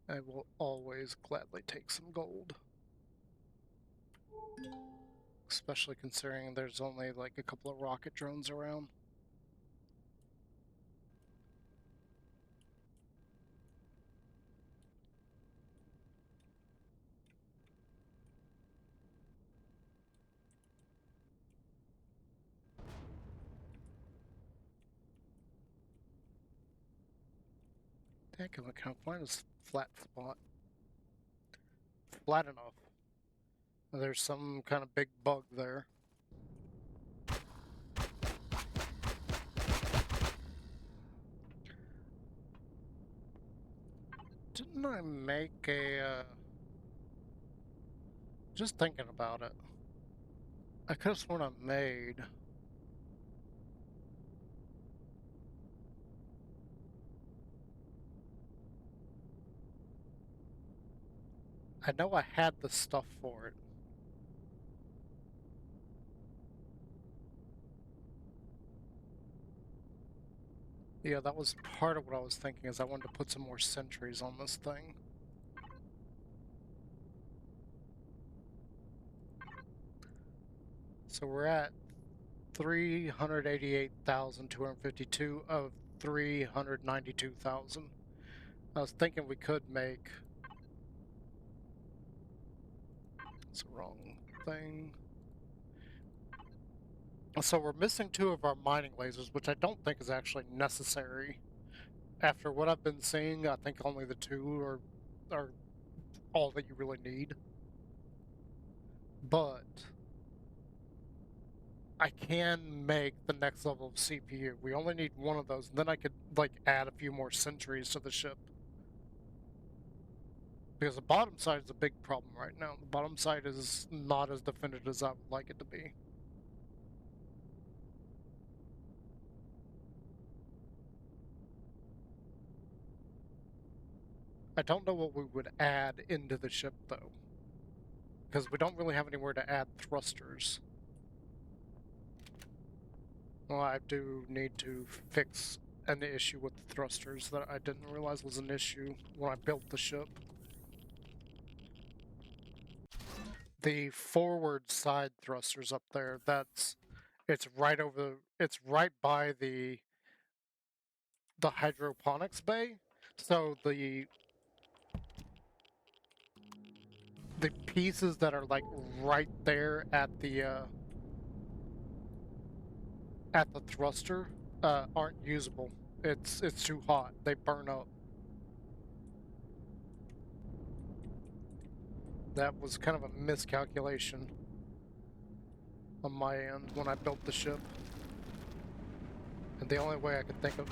I will always gladly take some gold. Especially considering there's only like a couple of rocket drones around. Dang, I can't find this flat spot. Flat enough. There's some kind of big bug there. Didn't I make a, just thinking about it. I could have sworn I made... I know I had the stuff for it. Yeah, that was part of what I was thinking, is I wanted to put some more sentries on this thing. So we're at 388,252 of 392,000. I was thinking we could make... It's the wrong thing. So we're missing 2 of our mining lasers, which I don't think is actually necessary. After what I've been seeing, I think only the 2 are all that you really need. But I can make the next level of CPU. We only need 1 of those, and then I could like add a few more sentries to the ship. Because the bottom side is a big problem right now. The bottom side is not as defended as I would like it to be. I don't know what we would add into the ship, though. Because we don't really have anywhere to add thrusters. Well, I do need to fix an issue with the thrusters that I didn't realize was an issue when I built the ship. The forward side thrusters up there, it's right by the hydroponics bay. So the pieces that are like right there at the thruster aren't usable. It's too hot. They burn up. That was kind of a miscalculation on my end when I built the ship. And the only way I could think of...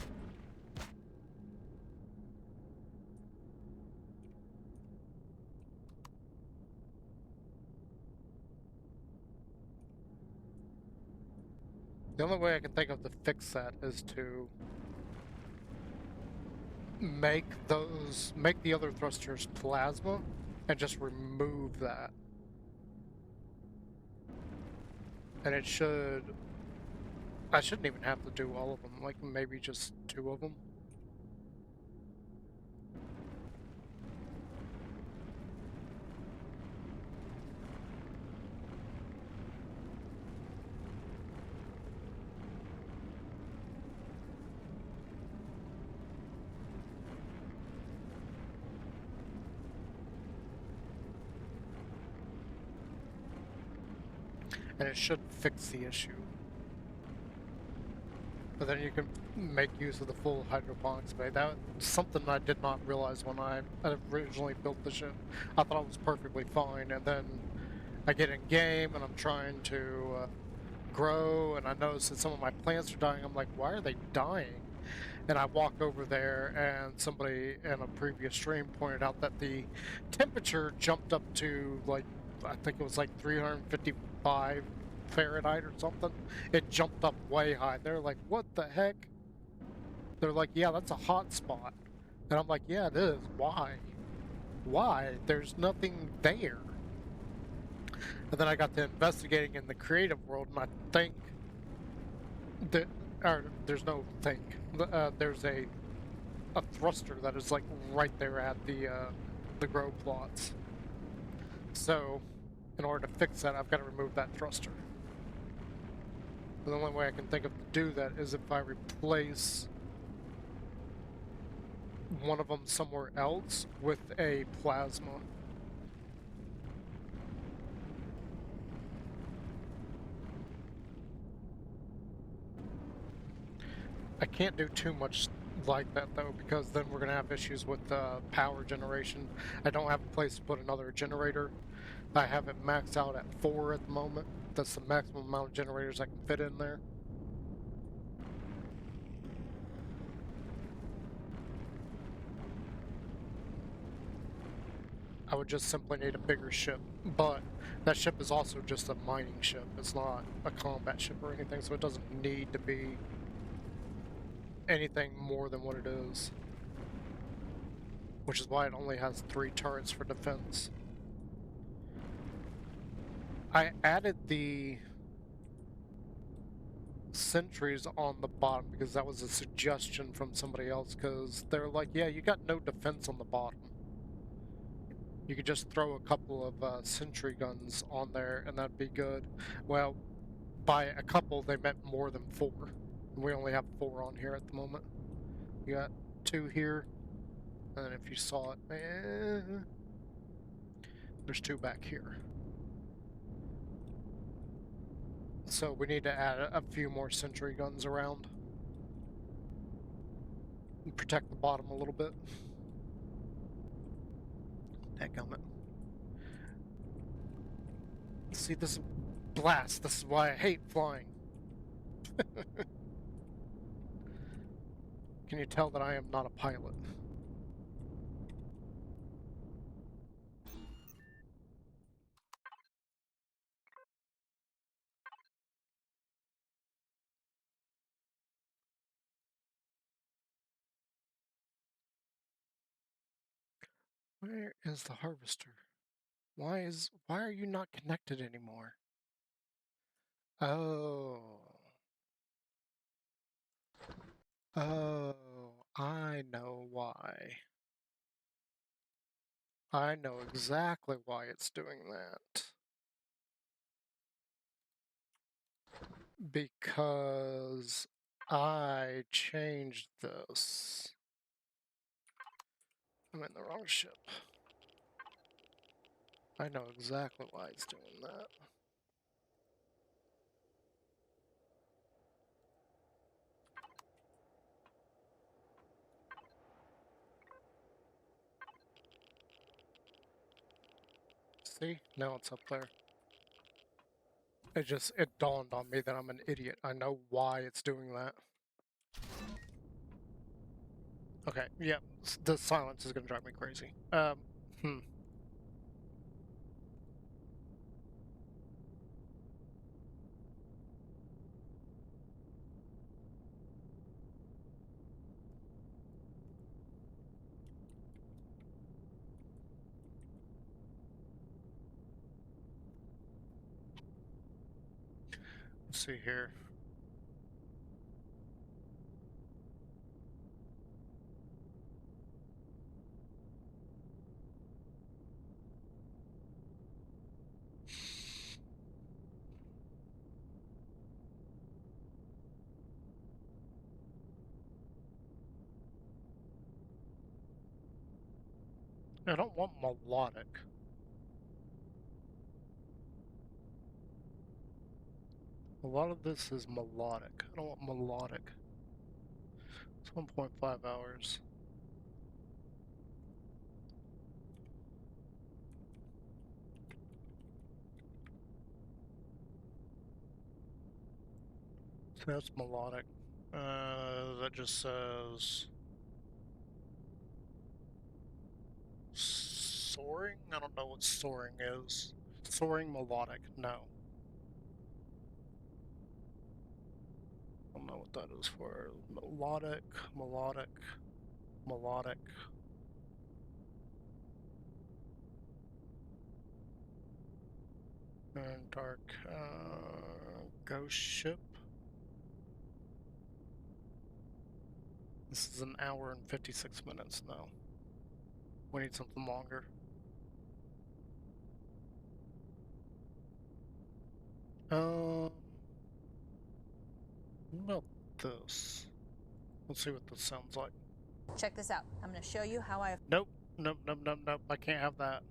The only way I can think of to fix that is to make the other thrusters plasma and just remove that. And I shouldn't even have to do all of them, like maybe just 2 of them. And it should fix the issue. But then you can make use of the full hydroponics bay. That's something I did not realize when I originally built the ship. I thought it was perfectly fine, and then I get in game and I'm trying to grow, and I notice that some of my plants are dying. I'm like, why are they dying? And I walk over there, and somebody in a previous stream pointed out that the temperature jumped up to, like, I think it was like 355 Fahrenheit or something. It jumped up way high. They're like, what the heck? They're like, yeah, that's a hot spot. And I'm like, yeah, it is. Why? Why? There's nothing there. And then I got to investigating in the creative world, and I think that, or there's no think. There's a thruster that is like right there at the grow plots. So, in order to fix that, I've got to remove that thruster. And the only way I can think of to do that is if I replace one of them somewhere else with a plasma. I can't do too much like that though, because then we're going to have issues with power generation. I don't have a place to put another generator. I have it maxed out at 4 at the moment. That's the maximum amount of generators I can fit in there. I would just simply need a bigger ship, but that ship is also just a mining ship. It's not a combat ship or anything, so it doesn't need to be anything more than what it is. Which is why it only has 3 turrets for defense. I added the sentries on the bottom because that was a suggestion from somebody else, because they're like, yeah, you got no defense on the bottom. You could just throw a couple of sentry guns on there and that'd be good. Well, by a couple, they meant more than 4. We only have 4 on here at the moment. You got 2 here, and if you saw it, there's 2 back here. So we need to add a few more sentry guns around and protect the bottom a little bit. Dadgummit. See, this is blast. This is why I hate flying. Can you tell that I am not a pilot? Where is the harvester? Why are you not connected anymore? Oh. Oh, I know why. I know exactly why it's doing that. Because I changed this. I'm in the wrong ship. I know exactly why it's doing that. See? Now it's up there. It dawned on me that I'm an idiot. I know why it's doing that. Okay, yeah, the silence is gonna drive me crazy. Hmm. Let's see here. I don't want melodic. A lot of this is melodic. I don't want melodic. It's 1.5 hours. So that's melodic. That just says soaring? I don't know what soaring is. Soaring melodic, no. I don't know what that is for. Melodic, melodic, melodic. And dark, ghost ship. This is an hour and 56 minutes now. We need something longer. What about this? Let's see what this sounds like. Check this out. I'm going to show you how I... Nope, nope, nope, nope, nope. I can't have that.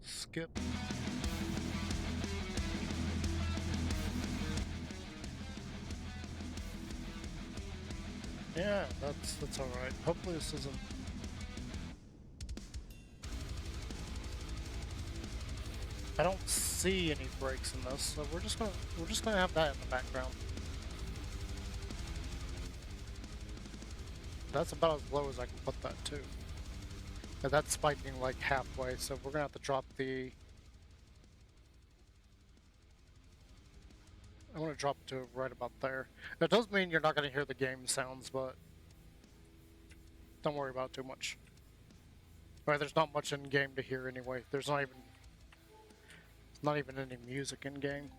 Skip. Yeah, that's all right. Hopefully this isn't. I don't see any breaks in this, so we're just gonna have that in the background. That's about as low as I can put that too. And that's spiking like halfway, so we're gonna have to drop the. I want to drop it to right about there. That does mean you're not gonna hear the game sounds, but don't worry about it too much. Right, there's not much in game to hear anyway. There's not even any music in game.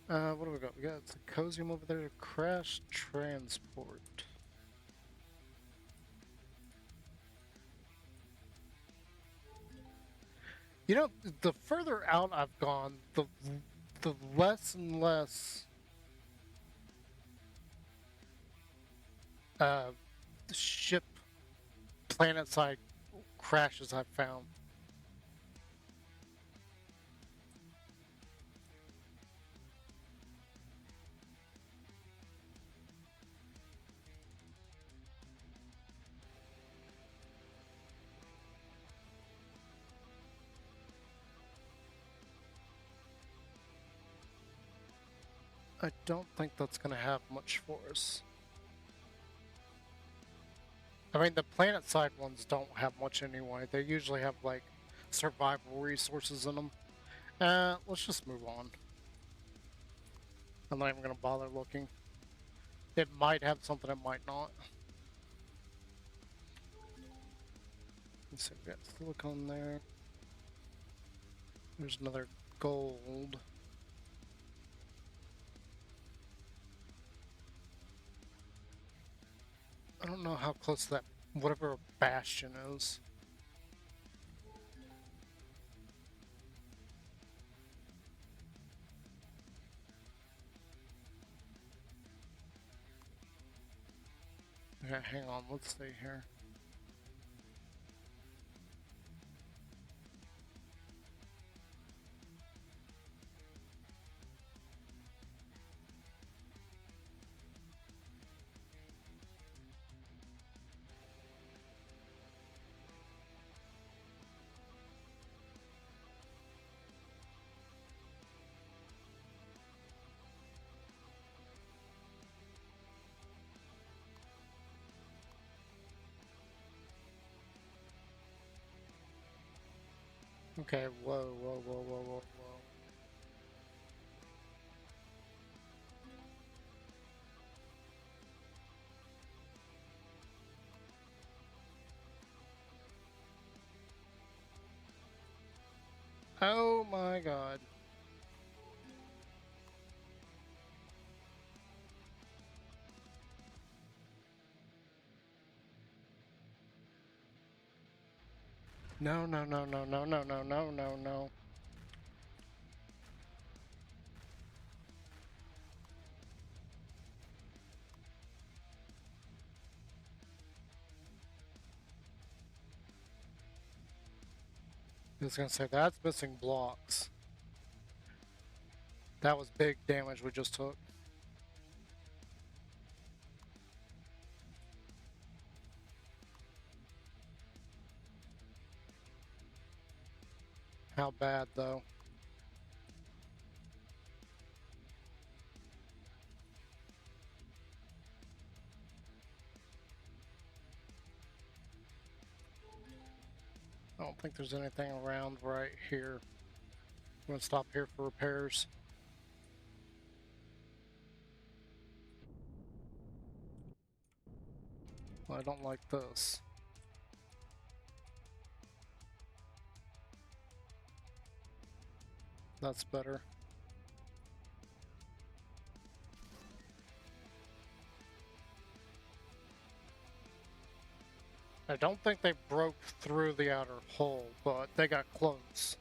What do we got? We got the Cosium over there. Crash transport. You know, the further out I've gone, the less and less uh, ship planet side crashes I've found. I don't think that's going to have much for us. I mean, the planet side ones don't have much anyway. They usually have like survival resources in them. Let's just move on. I'm not even going to bother looking. It might have something, it might not. Let's see, we got silicone there. There's another gold. I don't know how close that whatever bastion is. Okay, hang on, let's see here. Okay, whoa, whoa, whoa, whoa, whoa, whoa. Oh my god. No, no, no, no, no, no, no, no, no, no. I was gonna say, that's missing blocks. That was big damage we just took. How bad, though? I don't think there's anything around right here. I'm gonna stop here for repairs. Well, I don't like this. That's better. I don't think they broke through the outer hull, but they got close.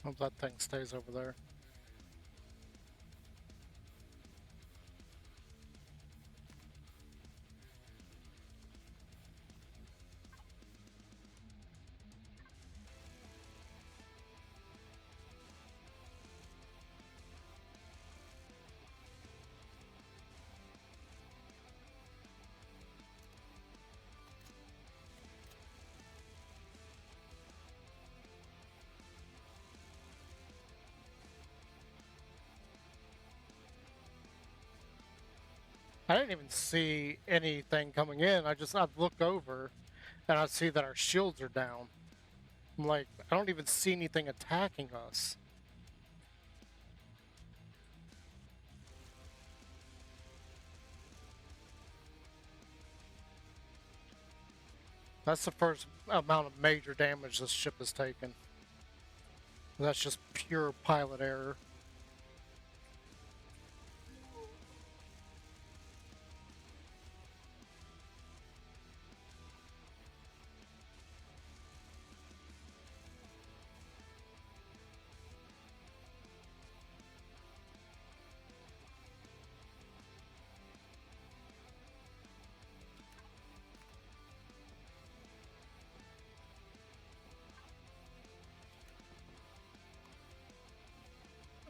Hope that thing stays over there. I didn't even see anything coming in. I'd look over and I see that our shields are down. I'm like, I don't even see anything attacking us. That's the first amount of major damage this ship has taken. That's just pure pilot error.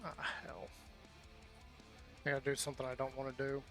Ah, hell. I gotta do something I don't want to do.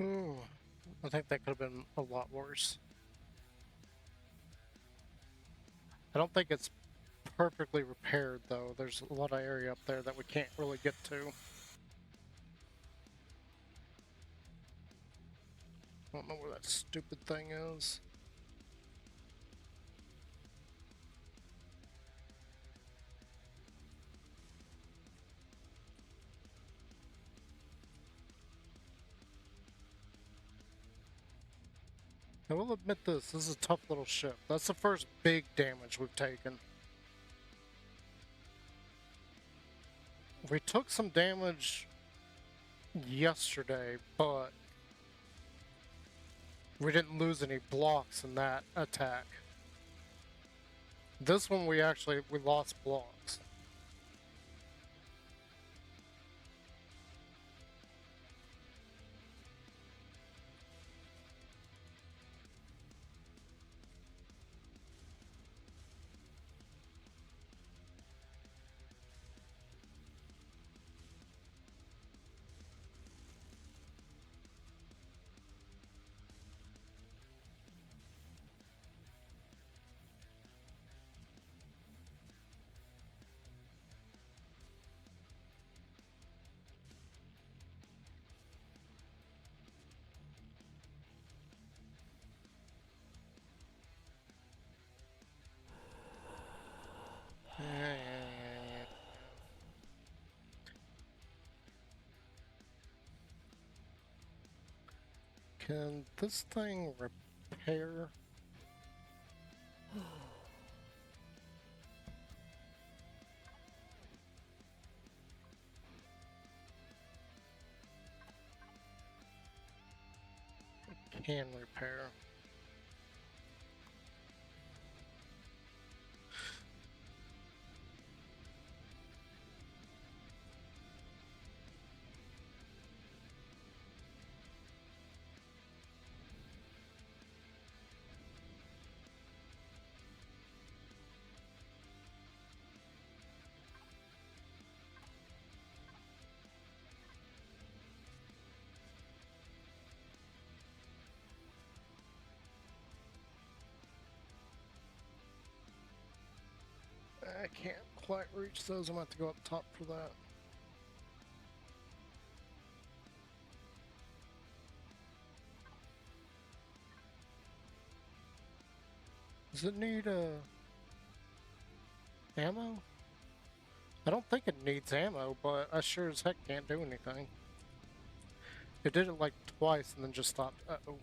Ooh, I think that could have been a lot worse. I don't think it's perfectly repaired, though. There's a lot of area up there that we can't really get to. I don't know where that stupid thing is. I will admit this is a tough little ship. That's the first big damage we've taken. We took some damage yesterday, but we didn't lose any blocks in that attack. This one we lost blocks. Can this thing repair? Can repair. I can't quite reach those. I'm going to have to go up top for that. Does it need ammo? I don't think it needs ammo, but I sure as heck can't do anything. It did it like twice and then just stopped. Uh-oh.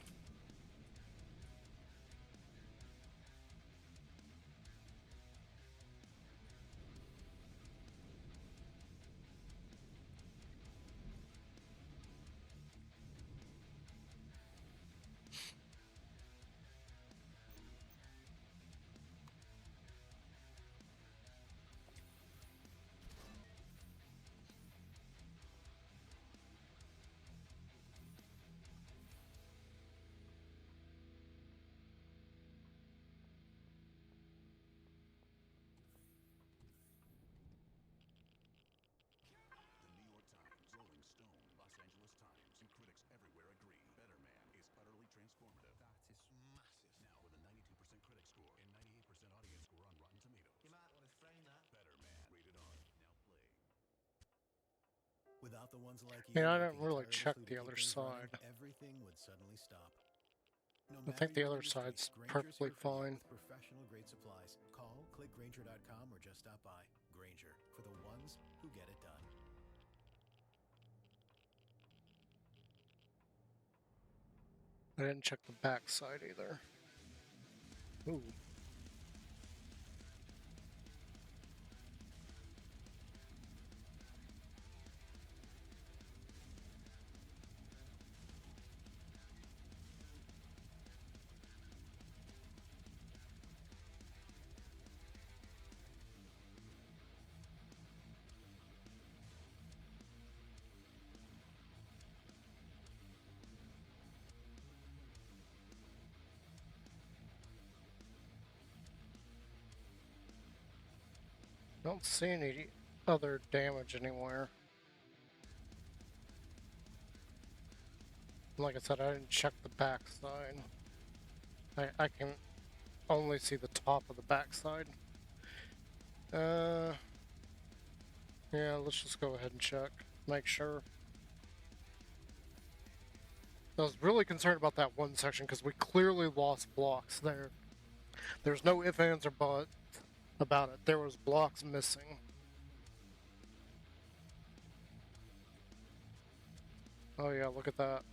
Without the ones like you, Yeah, I working didn't really check tirelessly to the keep other things running, side. everything would suddenly stop. No I matter think the your other industry, side's Granger's perfectly here for you fine. with professional grade supplies. Call, click Granger.com, or just stop by. Granger, for the ones who get it done. I didn't check the back side either. Ooh. Don't see any other damage anywhere. Like I said, I didn't check the backside. I can only see the top of the backside. Yeah, let's just go ahead and check. Make sure. I was really concerned about that one section because we clearly lost blocks there. There's no ifs, ands, or buts about it. There was blocks missing. Oh yeah, look at that.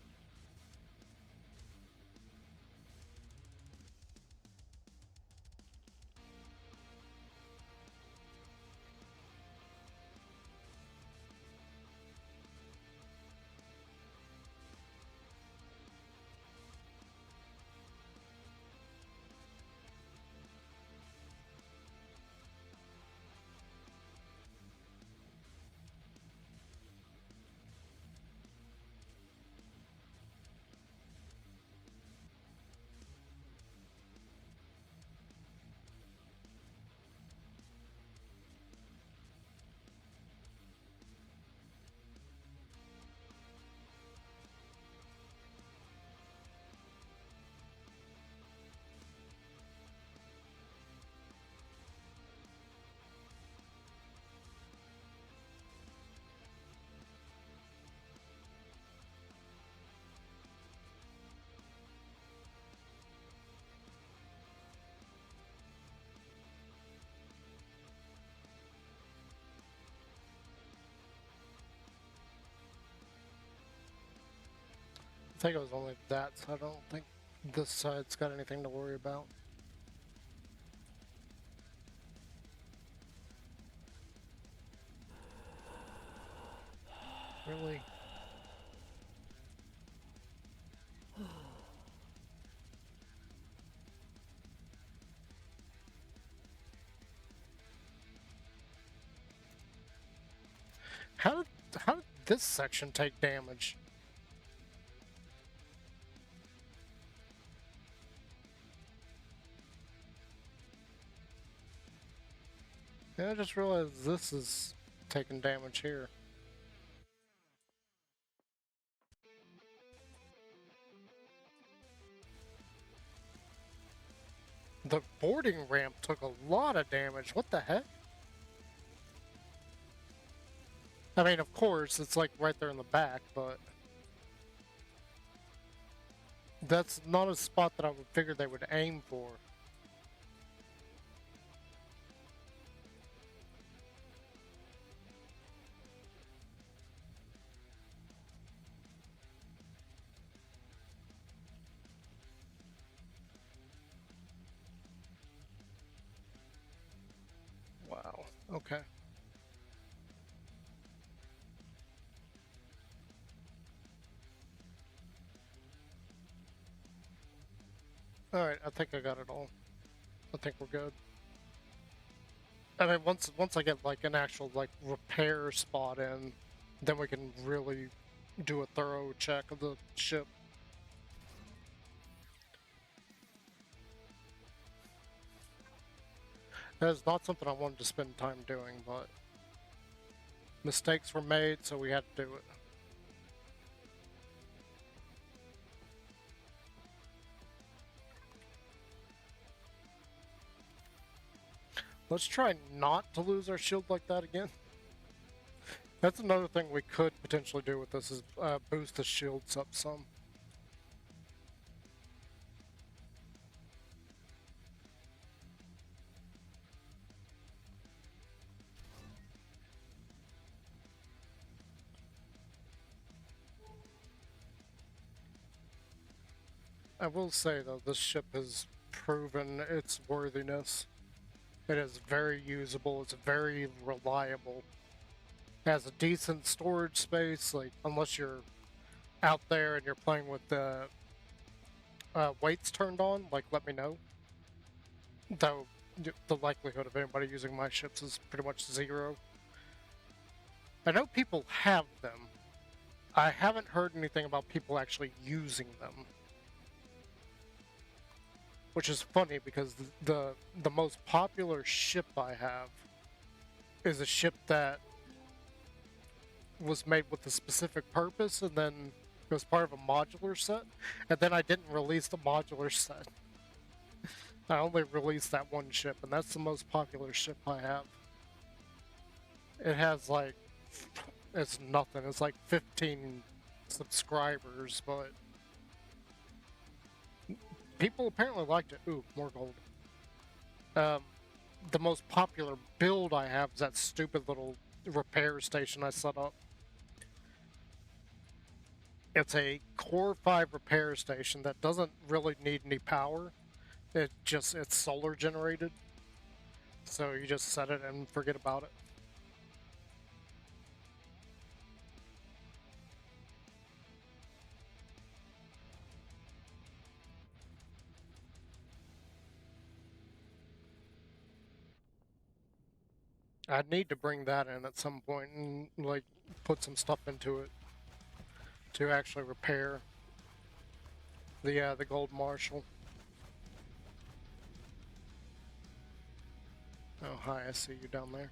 I think it was only that, so I don't think this side's got anything to worry about. Really? How did this section take damage? Yeah, I just realized this is taking damage here. The boarding ramp took a lot of damage. What the heck? I mean, of course, it's like right there in the back, but that's not a spot that I would figure they would aim for. Wow. Okay. Alright, I think I got it all. I think we're good. I mean, once I get like an actual like repair spot in, then we can really do a thorough check of the ship. That is not something I wanted to spend time doing, but mistakes were made, so we had to do it. Let's try not to lose our shield like that again. That's another thing we could potentially do with this is boost the shields up some. I will say though, this ship has proven its worthiness. It is very usable, it's very reliable. It has a decent storage space, like unless you're out there and you're playing with the weights turned on, like let me know. Though the likelihood of anybody using my ships is pretty much zero. I know people have them. I haven't heard anything about people actually using them. Which is funny because the most popular ship I have is a ship that was made with a specific purpose and then It was part of a modular set, and then I didn't release the modular set. I only released that one ship, and that's the most popular ship I have. It has like, it's nothing. It's like 15 subscribers, but people apparently liked it. Ooh, more gold. The most popular build I have is that stupid little repair station I set up. It's a Core 5 repair station that doesn't really need any power. It's solar generated. So you just set it and forget about it. I'd need to bring that in at some point and like put some stuff into it to actually repair the gold Marshal. Oh hi, I see you down there.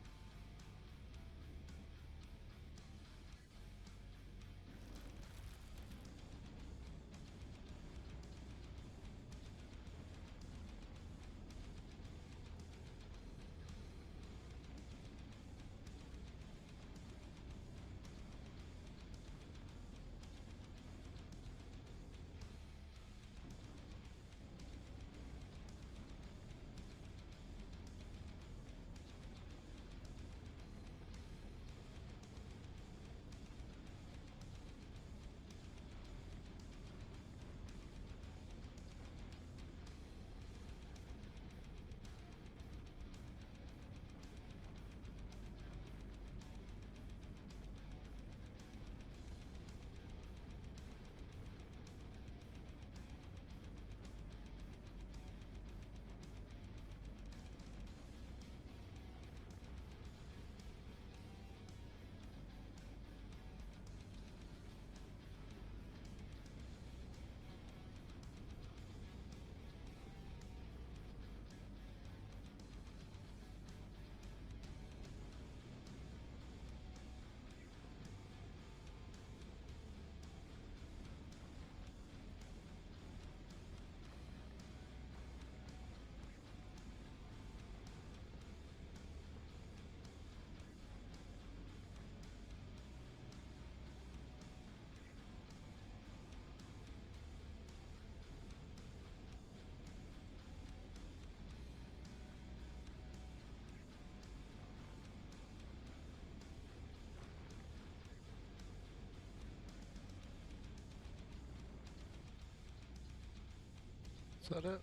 Is that it?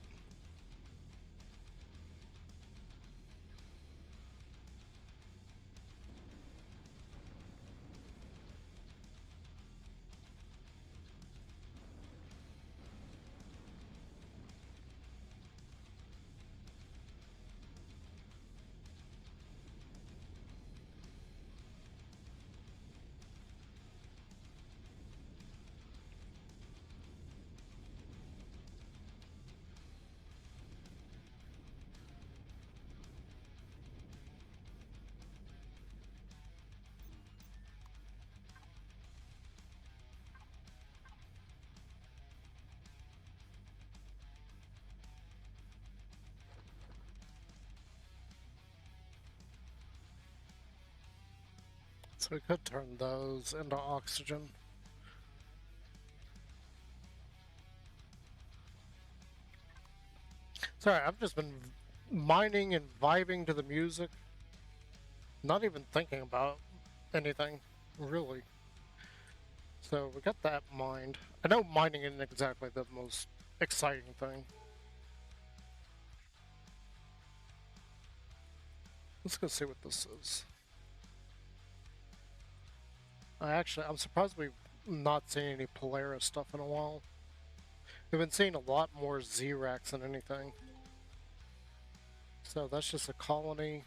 So we could turn those into oxygen. Sorry, I've just been mining and vibing to the music. Not even thinking about anything, really. So we got that mined. I know mining isn't exactly the most exciting thing. Let's go see what this is. I'm surprised we've not seen any Polaris stuff in a while. We've been seeing a lot more Zrax than anything. So that's just a colony.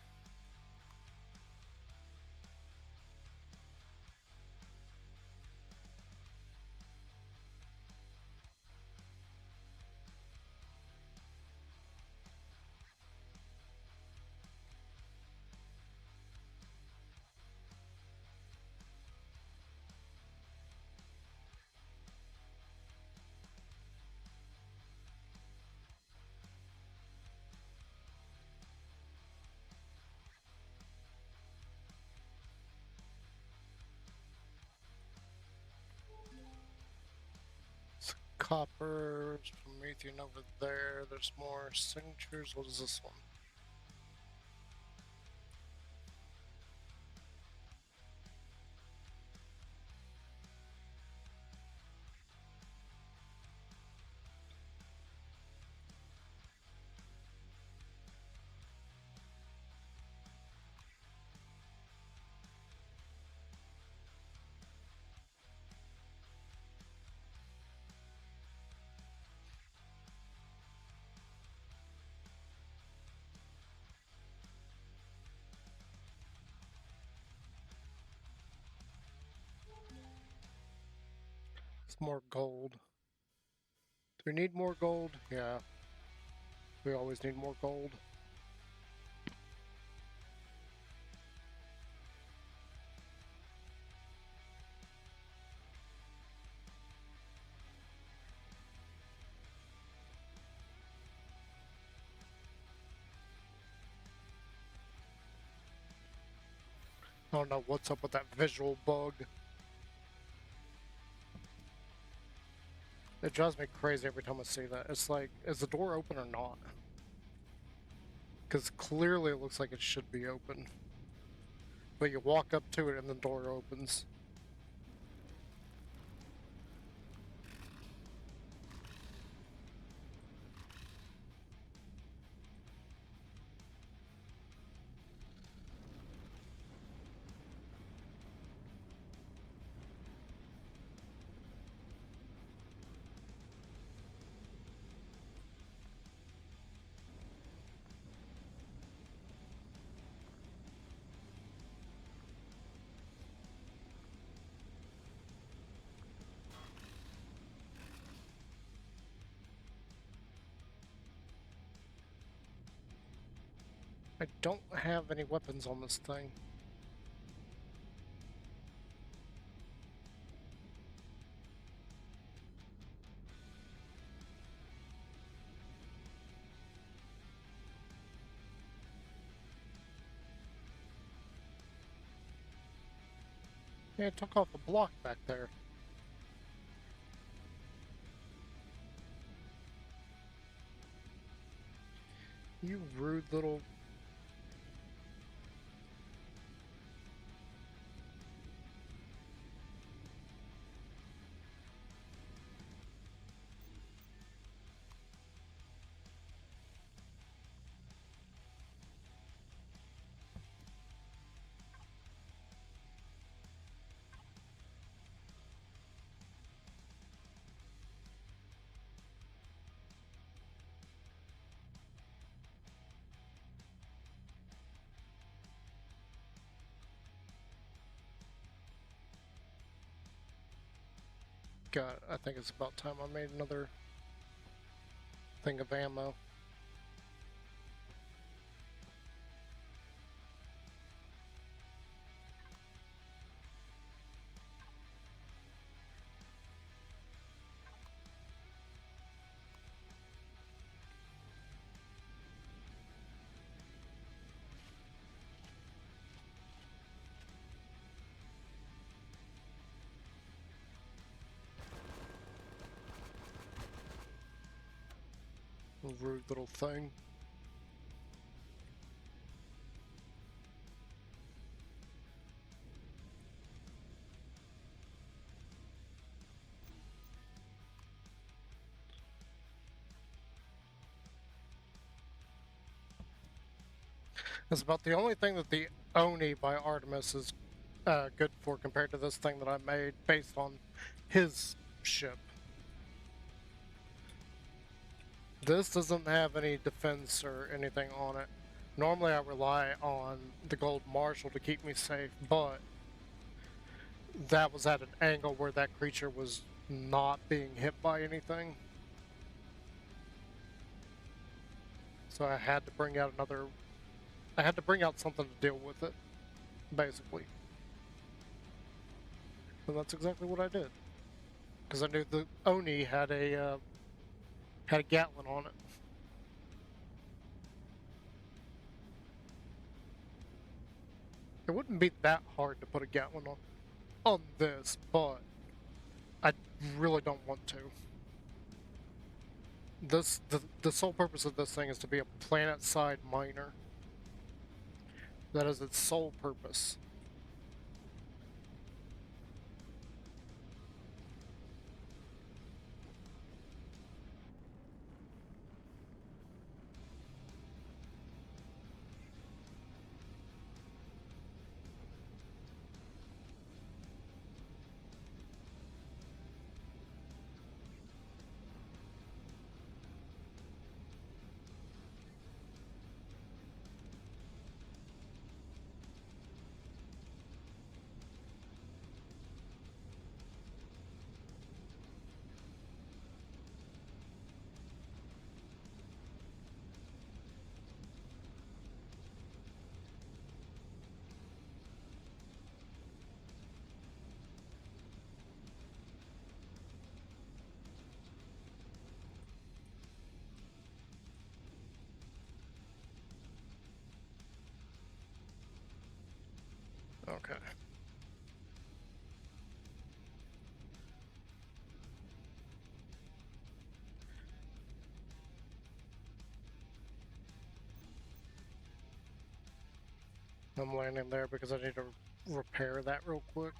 Copper, Promethean over there. There's more signatures. What is this one? It's more gold. Do we need more gold? Yeah. We always need more gold. I don't know what's up with that visual bug. It drives me crazy every time I see that. It's like, is the door open or not? Because clearly it looks like it should be open. But you walk up to it and the door opens. I don't have any weapons on this thing. Yeah, it took off a block back there. You rude little... God, I think it's about time I made another thing of ammo. Rude little thing. That's about the only thing that the Oni by Artemis is good for compared to this thing that I made based on his ship. This doesn't have any defense or anything on it. Normally I rely on the gold marshal to keep me safe, but that was at an angle where that creature was not being hit by anything. So I had to bring out another... I had to bring out something to deal with it, basically. And that's exactly what I did. Because I knew the Oni had a Gatlin on it. It wouldn't be that hard to put a Gatlin on this, but I really don't want to. The sole purpose of this thing is to be a planet-side miner. That is its sole purpose. Okay. I'm landing there because I need to repair that real quick.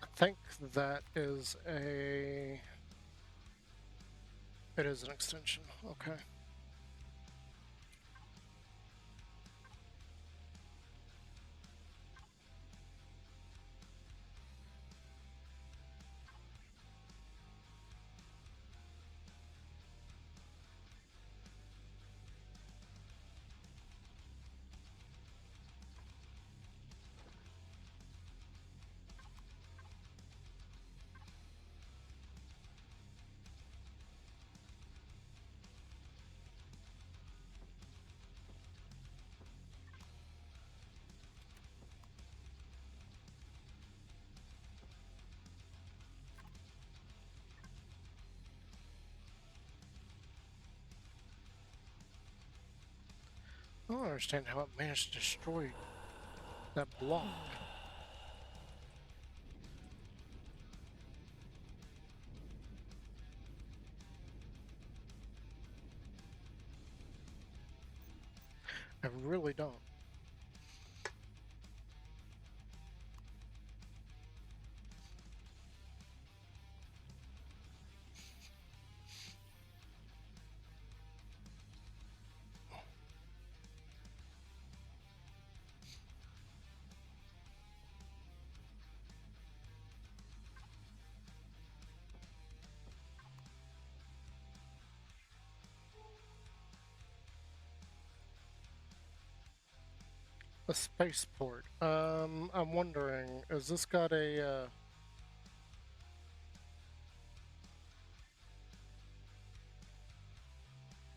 I think that is a... It is an extension. Okay. I don't understand how it managed to destroy that block. I really don't. A spaceport. I'm wondering, has this got a,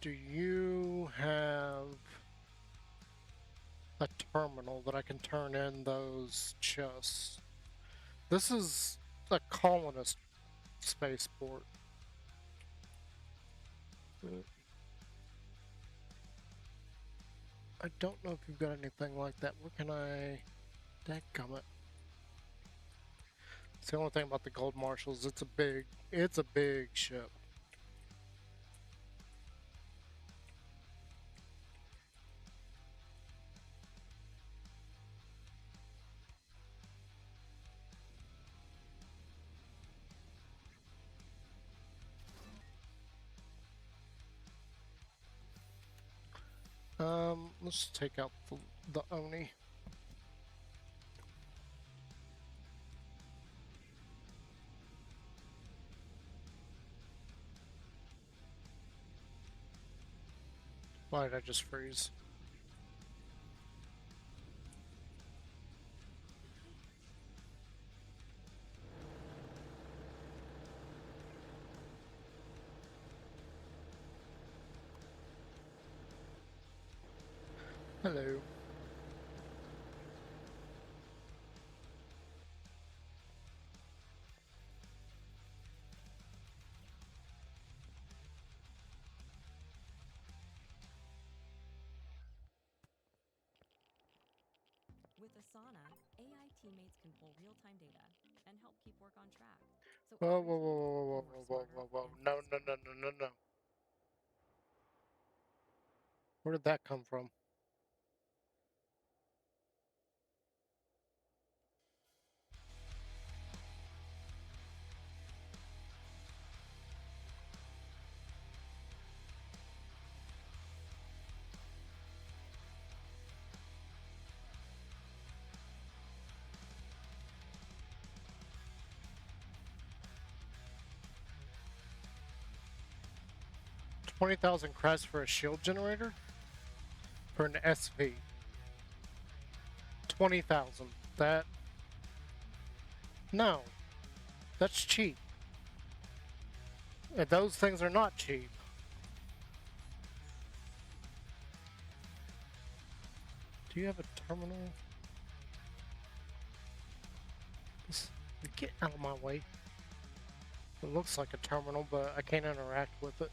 do you have a terminal that I can turn in those chests? This is a colonist spaceport. I don't know if you've got anything like that. Where can I... Dadgummit. It's the only thing about the Gold Marshals. It's a big ship. Let's take out the Oni. Why did I just freeze? Hello. With Asana, AI teammates can pull real-time data and help keep work on track. So Whoa, every whoa, team whoa, whoa, can whoa, work whoa, whoa, smarter whoa, whoa. and No, no, faster. no, no, no, no. Where did that come from? $20,000 crest for a shield generator? For an SV. 20,000. That... No. That's cheap. And those things are not cheap. Do you have a terminal? Get out of my way. It looks like a terminal, but I can't interact with it.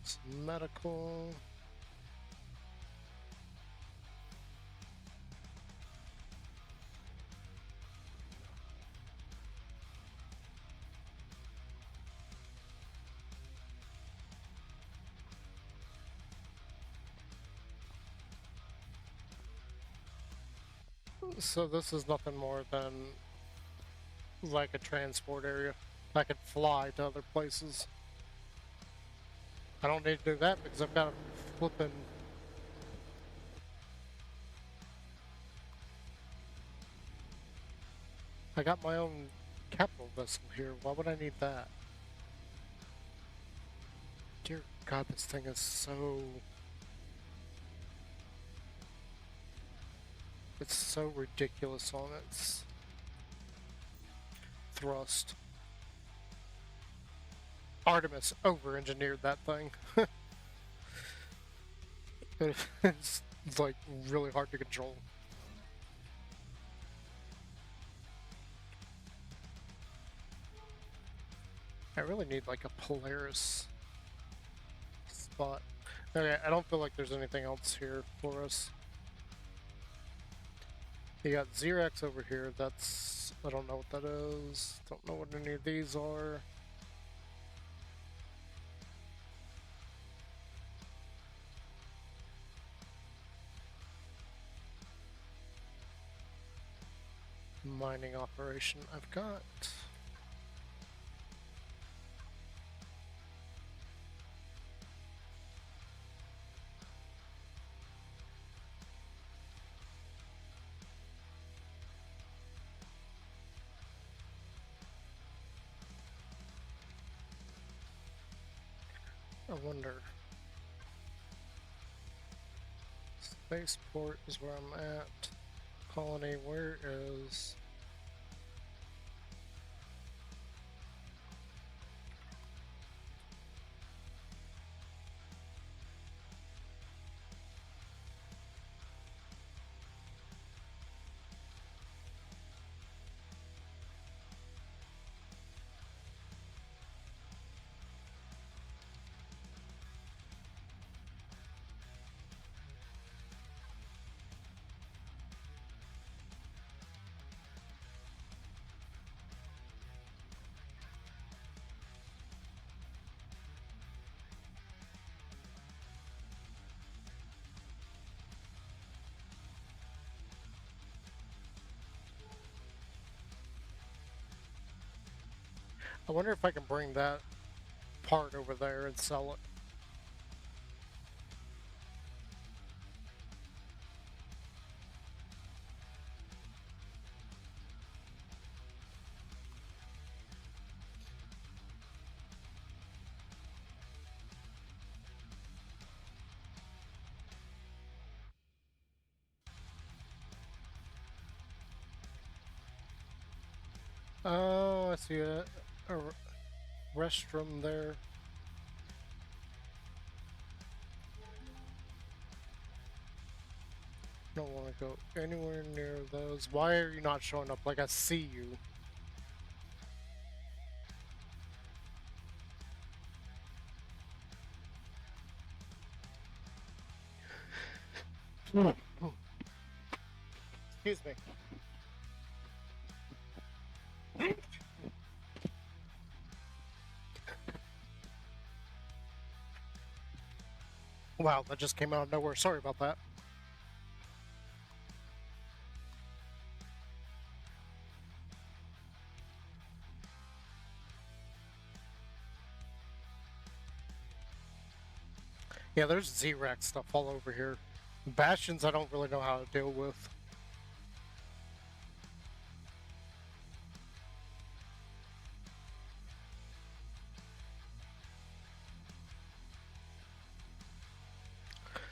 It's medical. So this is nothing more than like a transport area. I could fly to other places. I don't need to do that because I've got a flippin'... I got my own capital vessel here. Why would I need that? Dear God, this thing is so... It's so ridiculous on its thrust. Artemis over-engineered that thing. It's like really hard to control. I really need like a Polaris spot. Okay, I don't feel like there's anything else here for us. You got Xerox over here. That's... I don't know what that is. Don't know what any of these are. Mining operation I've got. I wonder. Spaceport is where I'm at. Colony, where is... I wonder if I can bring that part over there and sell it. Oh, I see it. restroom there. Don't want to go anywhere near those. Why are you not showing up? Like I see you. Excuse me. Wow, that just came out of nowhere. Sorry about that. Yeah, there's Z-Rack stuff all over here. Bastions I don't really know how to deal with.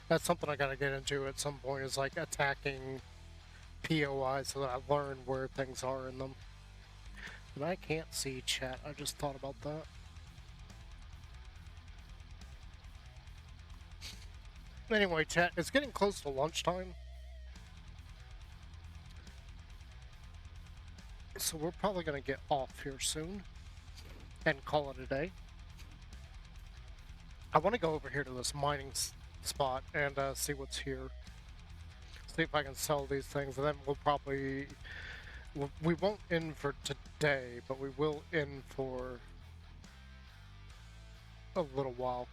That's something I gotta get into at some point, is like attacking POI so that I learn where things are in them. And I can't see chat, I just thought about that. Anyway, chat, it's getting close to lunchtime. So we're probably gonna get off here soon and call it a day. I want to go over here to this mining spot and see what's here. See if I can sell these things, and then we'll probably... we won't end for today, but we will end for a little while.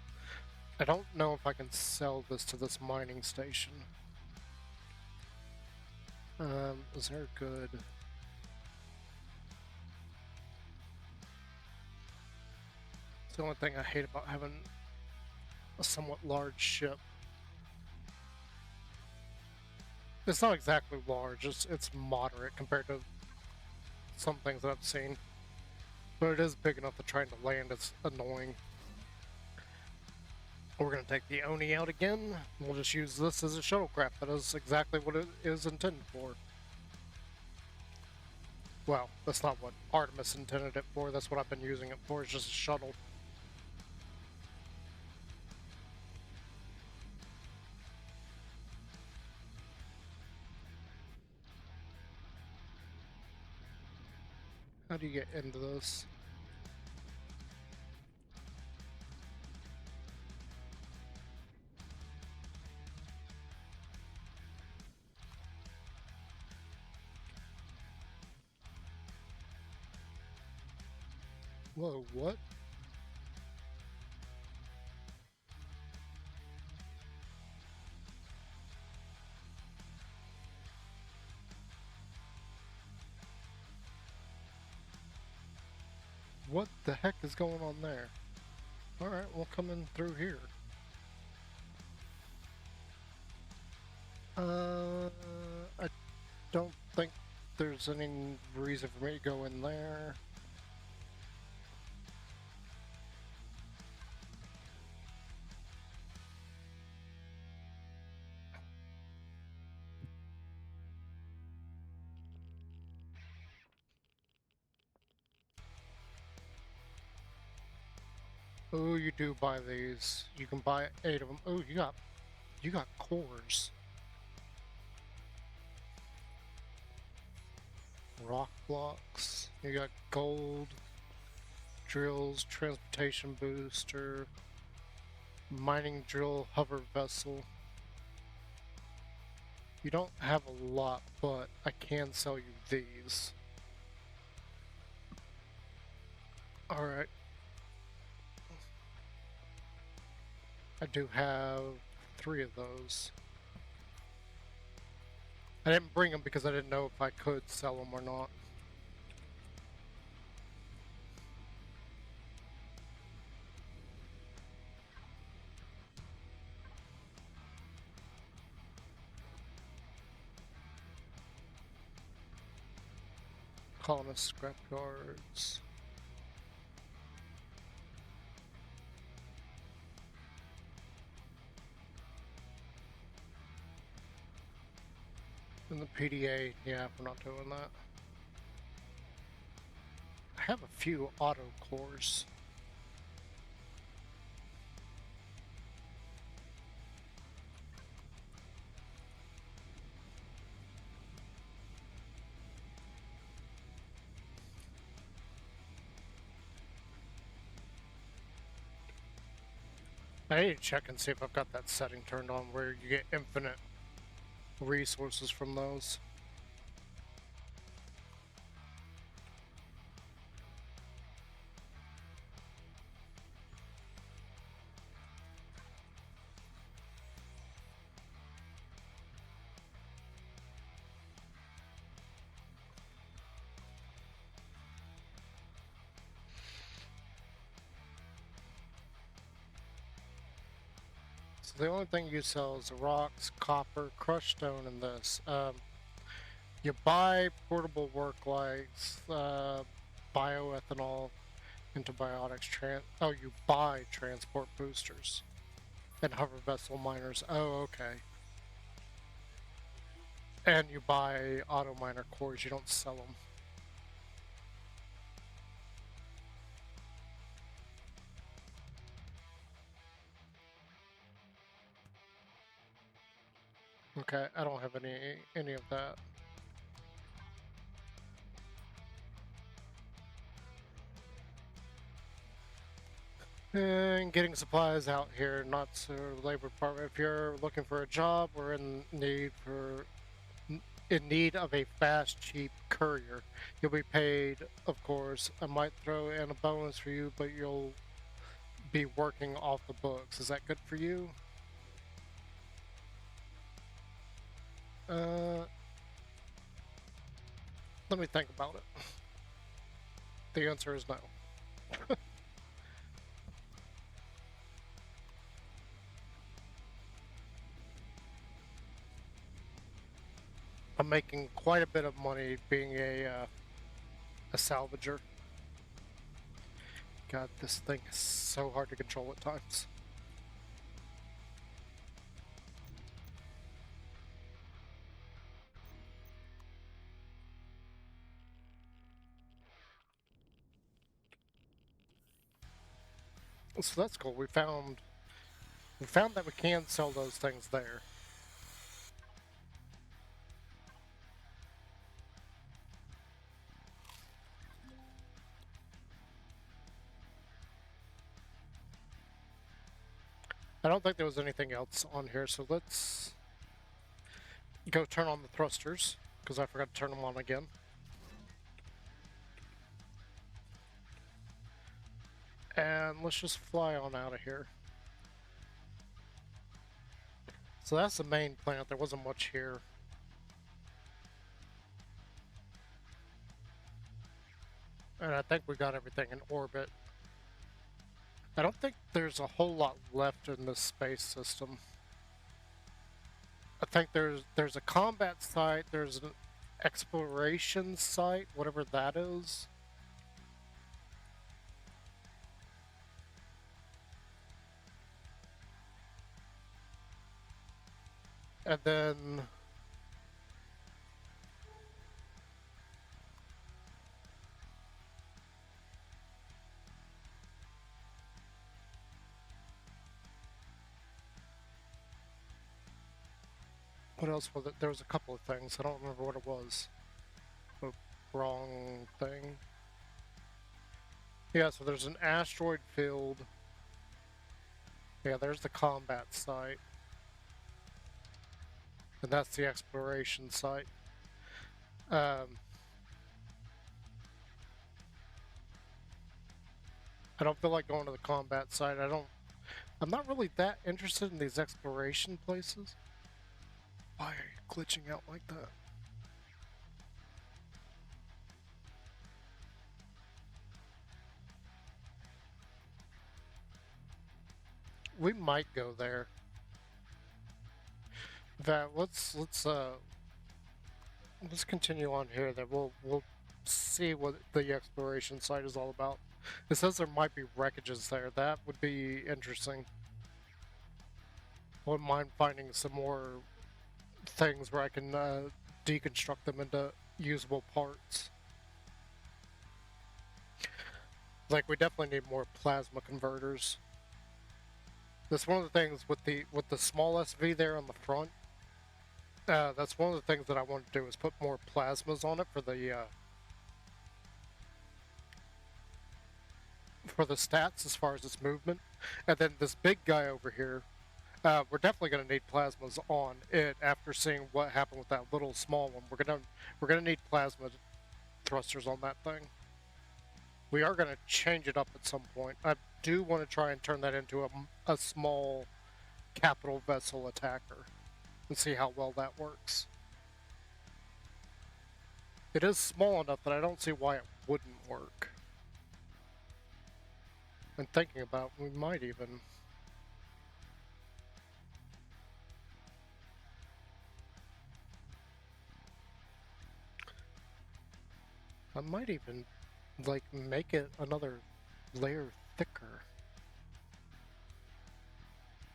I don't know if I can sell this to this mining station. Is there good... It's the only thing I hate about having a somewhat large ship. It's not exactly large, it's moderate compared to some things that I've seen. But it is big enough to try to land, it's annoying. We're going to take the Oni out again. We'll just use this as a shuttlecraft. That is exactly what it is intended for. Well, that's not what Artemis intended it for, that's what I've been using it for, it's just a shuttle. How do you get into this? Whoa, what? What the heck is going on there? Alright, we'll come in through here. I don't think there's any reason for me to go in there. Oh, you do buy these. You can buy 8 of them. Oh, you got cores. Rock blocks. You got gold, drills, transportation booster, mining drill, hover vessel. You don't have a lot, but I can sell you these. Alright. I do have 3 of those. I didn't bring them because I didn't know if I could sell them or not. Colonist scrapyards. And the PDA, yeah, we're not doing that. I have a few auto cores. I need to check and see if I've got that setting turned on where you get infinite resources from those. So the only thing you sell is rocks, copper, crushed stone, and this. You buy portable work lights, bioethanol, antibiotics, you buy transport boosters and hover vessel miners. Oh, okay. And you buy auto miner cores, you don't sell them. Okay, I don't have any of that. And getting supplies out here, not so labor department. If you're looking for a job, we're in need of a fast, cheap courier. You'll be paid, of course. I might throw in a bonus for you, but you'll be working off the books. Is that good for you? Let me think about it. The answer is no. I'm making quite a bit of money being a salvager. God, this thing is so hard to control at times. So that's cool. We found that we can sell those things there. I don't think there was anything else on here, so let's go turn on the thrusters, because I forgot to turn them on again. And let's just fly on out of here. So that's the main plant. There wasn't much here. And I think we got everything in orbit. I don't think there's a whole lot left in this space system. I think there's a combat site, there's an exploration site, whatever that is. And then what else was it? There was a couple of things. I don't remember what it was. The wrong thing. Yeah, so there's an asteroid field. Yeah, there's the combat site. And that's the exploration site. I don't feel like going to the combat site. I'm not really that interested in these exploration places. Why are you glitching out like that? We might go there. That let's continue on here. That we'll see what the exploration site is all about. It says there might be wreckages there. That would be interesting. Wouldn't mind finding some more things where I can deconstruct them into usable parts. Like, we definitely need more plasma converters. That's one of the things with the small SV there on the front. That's one of the things that I want to do is put more plasmas on it for the stats as far as its movement. And then this big guy over here, we're definitely going to need plasmas on it after seeing what happened with that little small one. We're gonna need plasma thrusters on that thing. We are going to change it up at some point. I do want to try and turn that into a small capital vessel attacker and see how well that works. It is small enough that I don't see why it wouldn't work. And thinking about it, we might even... I might even, like, make it another layer thicker.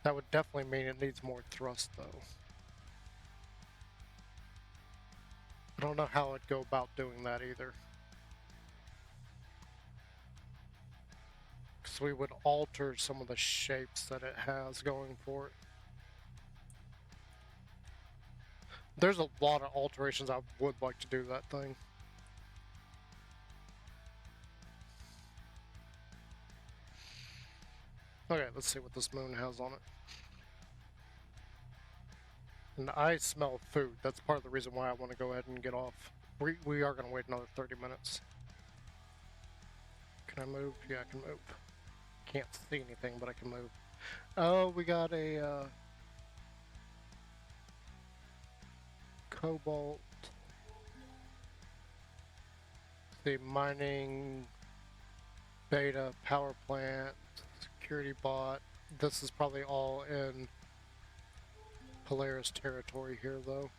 That would definitely mean it needs more thrust, though. I don't know how I'd go about doing that either. Because we would alter some of the shapes that it has going for it. There's a lot of alterations I would like to do that thing. Okay, let's see what this moon has on it. And I smell food. That's part of the reason why I want to go ahead and get off. We are going to wait another 30 minutes. Can I move? Yeah, I can move. Can't see anything, but I can move. Oh, we got a cobalt. The mining beta power plant security bot. This is probably all in Polaris territory here, though.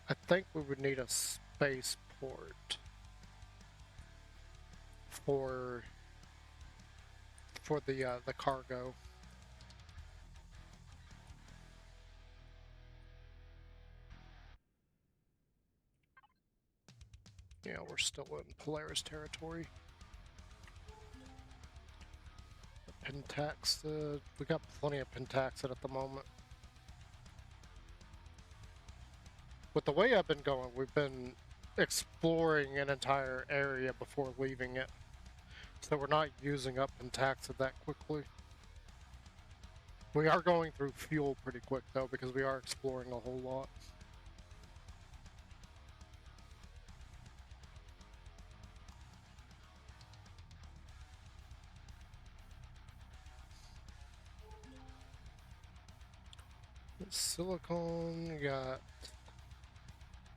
I think we would need a spaceport for the cargo. Yeah, we're still in Polaris territory. Pentaxid, we got plenty of Pentaxid at the moment. With the way I've been going, we've been exploring an entire area before leaving it. So we're not using up Pentaxid that quickly. We are going through fuel pretty quick though, because we are exploring a whole lot. Silicon, we got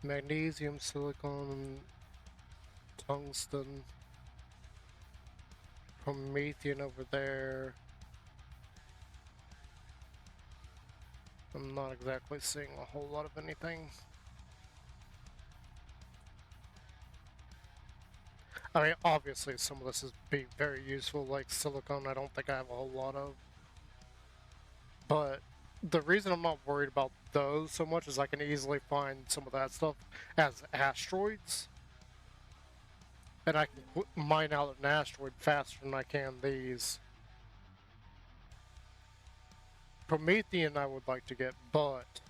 magnesium, silicon, tungsten, Promethean over there. I'm not exactly seeing a whole lot of anything. I mean, obviously some of this is very useful, like silicon I don't think I have a whole lot of. But the reason I'm not worried about those so much is I can easily find some of that stuff as asteroids. And I can mine out an asteroid faster than I can these. Promethean I would like to get, but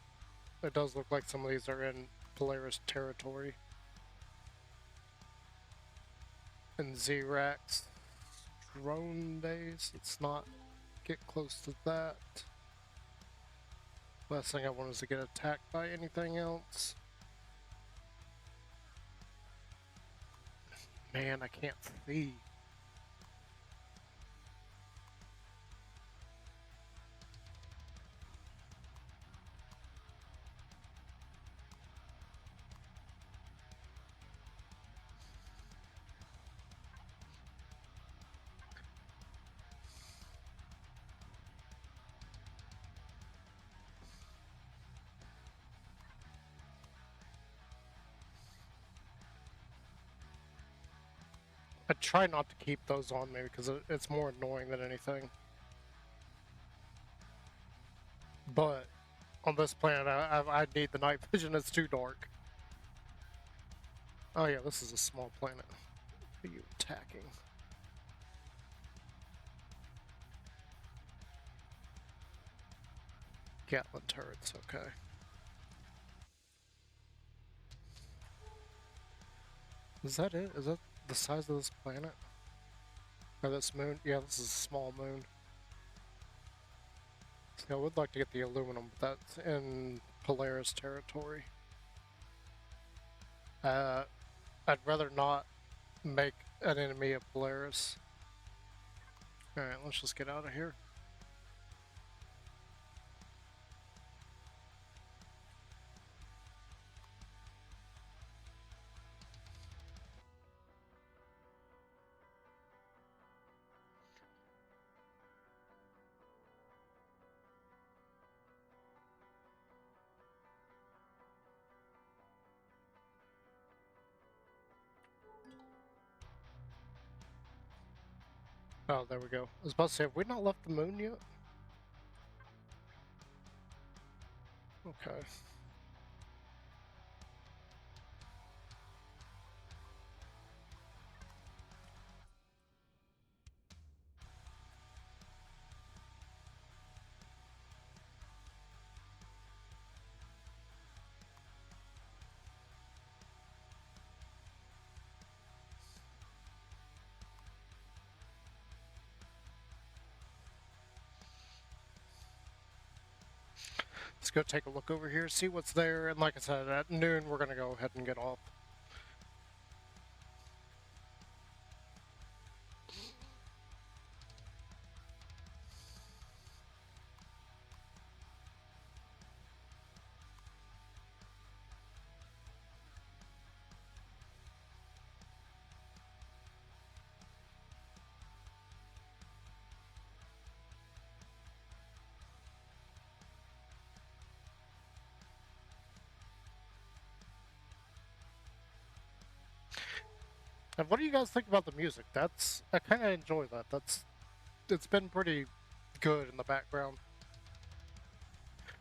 it does look like some of these are in Polaris territory. And Zerax drone base, let's not get close to that. Last thing I want is to get attacked by anything else. Man, I can't see. I try not to keep those on me because it's more annoying than anything. But on this planet, I need the night vision. It's too dark. Oh yeah, this is a small planet. What are you attacking? Gatling turrets, okay. Is that it? Is that the size of this planet? Or this moon? Yeah, this is a small moon. See, I would like to get the aluminum, but that's in Polaris territory. I'd rather not make an enemy of Polaris. Alright, let's just get out of here. Oh, there we go. I was about to say, have we not left the moon yet? Okay. Let's go take a look over here, see what's there, and like I said, at noon we're gonna go ahead and get off. And what do you guys think about the music? I kind of enjoy that. It's been pretty good in the background.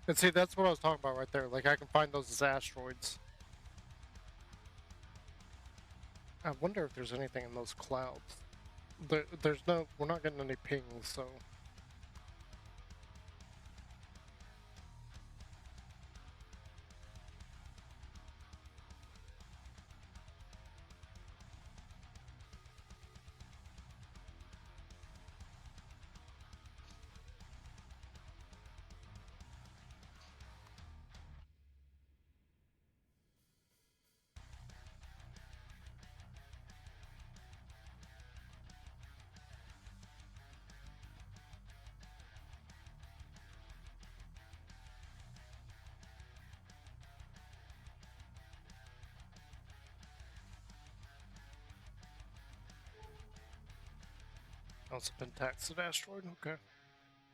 And see, that's what I was talking about right there. Like, I can find those as asteroids. I wonder if there's anything in those clouds. We're not getting any pings, so. Oh, it's a pentaxid asteroid? Okay.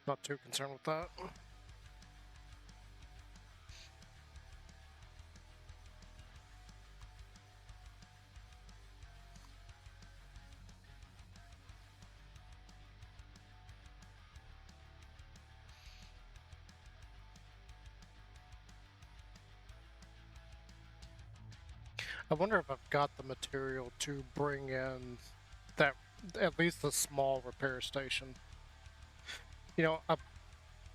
Not too concerned with that. I wonder if I've got the material to bring in that, at least a small repair station. You know,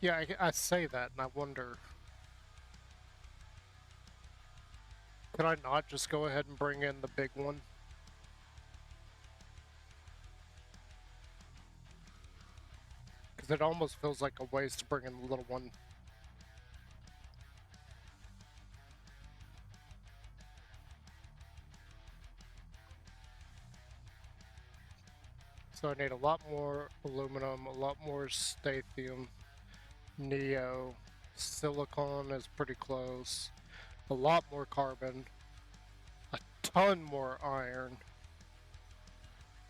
yeah, I say that and I wonder, could I not just go ahead and bring in the big one? Because it almost feels like a waste to bring in the little one. So I need a lot more aluminum, a lot more stathium, neo, silicon is pretty close, a lot more carbon, a ton more iron,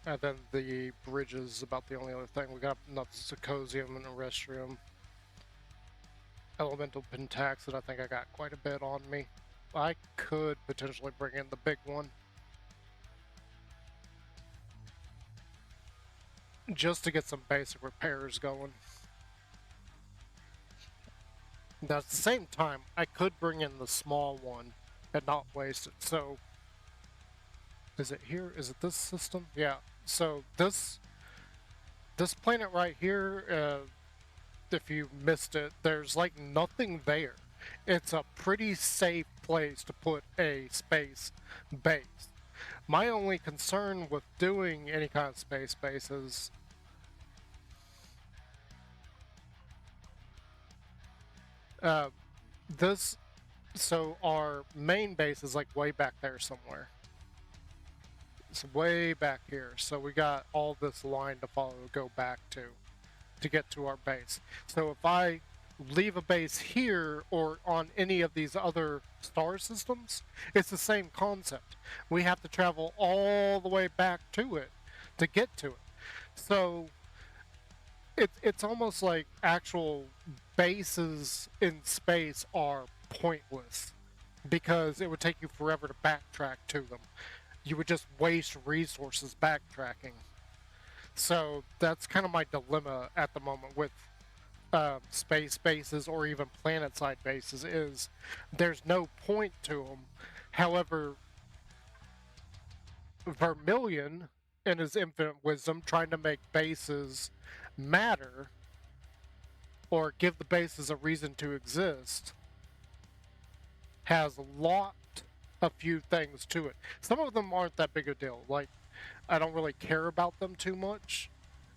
and then the bridge is about the only other thing. We got enough zirconium and iridium. Elemental pentaxid, I think I got quite a bit on me. I could potentially bring in the big one. Just to get some basic repairs going. Now, at the same time, I could bring in the small one and not waste it. So, is it here? Is it this system? Yeah. So this planet right here, if you missed it, there's like nothing there. It's a pretty safe place to put a space base. My only concern with doing any kind of space base is uh, this. So our main base is like way back there somewhere. It's way back here. So we got all this line to follow to go back to get to our base. So if I leave a base here or on any of these other star systems, it's the same concept. We have to travel all the way back to it to get to it. So it's almost like actual bases in space are pointless because it would take you forever to backtrack to them. You would just waste resources backtracking. So that's kind of my dilemma at the moment with space bases or even planet-side bases is there's no point to them. However, Vermilion, in his infinite wisdom, trying to make bases matter or give the bases a reason to exist, has locked a few things to it. Some of them aren't that big a deal. Like, I don't really care about them too much.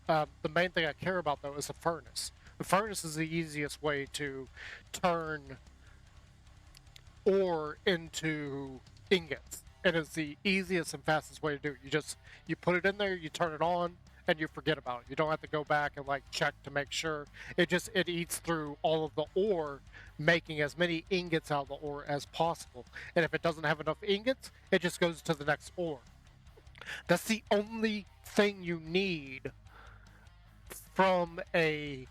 The main thing I care about, though, is the furnace. The furnace is the easiest way to turn ore into ingots. It is the easiest and fastest way to do it. You put it in there, you turn it on, and you forget about it. You don't have to go back and like check to make sure. It eats through all of the ore, making as many ingots out of the ore as possible. And if it doesn't have enough ingots, it just goes to the next ore. That's the only thing you need from a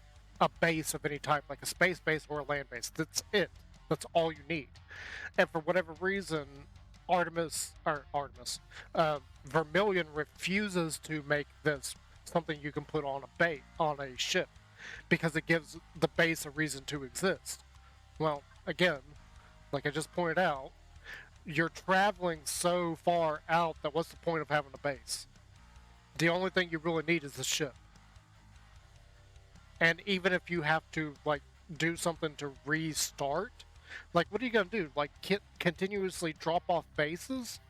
base of any type, like a space base or a land base. That's it. That's all you need. And for whatever reason, Vermilion refuses to make this something you can put on a ship, because it gives the base a reason to exist. Well, again, like I just pointed out, you're traveling so far out that what's the point of having a base? The only thing you really need is the ship. And even if you have to like do something to restart, like what are you gonna do? Like continuously drop off bases?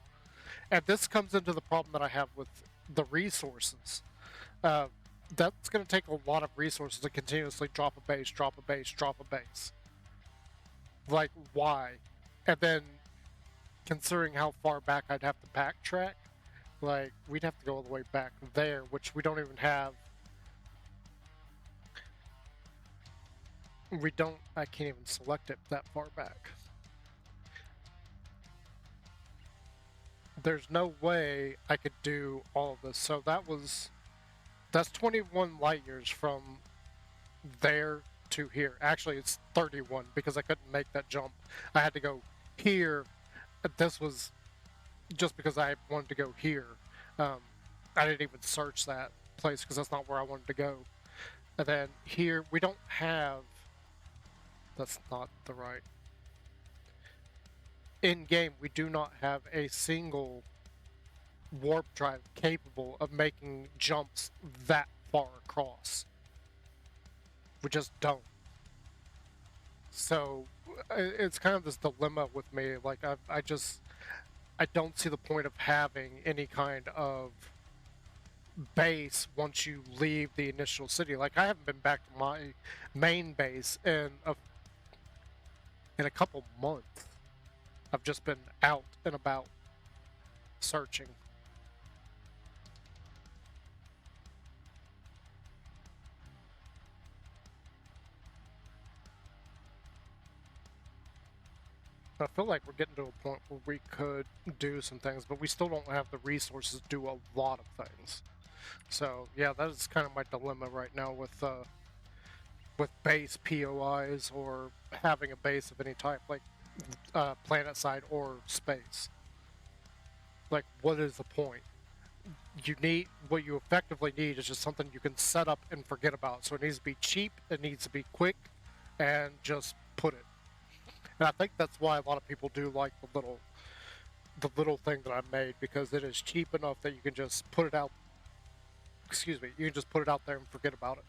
And this comes into the problem that I have with the resources. That's gonna take a lot of resources to continuously drop a base, drop a base, drop a base. Like why? And then considering how far back I'd have to backtrack, like we'd have to go all the way back there, which we don't even have. I can't even select it that far back. There's no way I could do all of this. So that's 21 light years from there to here. Actually, it's 31 because I couldn't make that jump. I had to go here. This was just because I wanted to go here. I didn't even search that place because that's not where I wanted to go. And then here, we don't have... That's not the right. In game, we do not have a single warp drive capable of making jumps that far across. We just don't. So it's kind of this dilemma with me. Like I don't see the point of having any kind of base once you leave the initial city. Like I haven't been back to my main base in a couple months. I've just been out and about searching. I feel like we're getting to a point where we could do some things, but we still don't have the resources to do a lot of things. So yeah, that is kind of my dilemma right now with base POIs or having a base of any type, like planet side or space. Like, what is the point? What you effectively need is just something you can set up and forget about. So it needs to be cheap, it needs to be quick, and just put it. And I think that's why a lot of people do like the little thing that I made, because it is cheap enough that you can just put it out. Excuse me, you can just put it out there and forget about it.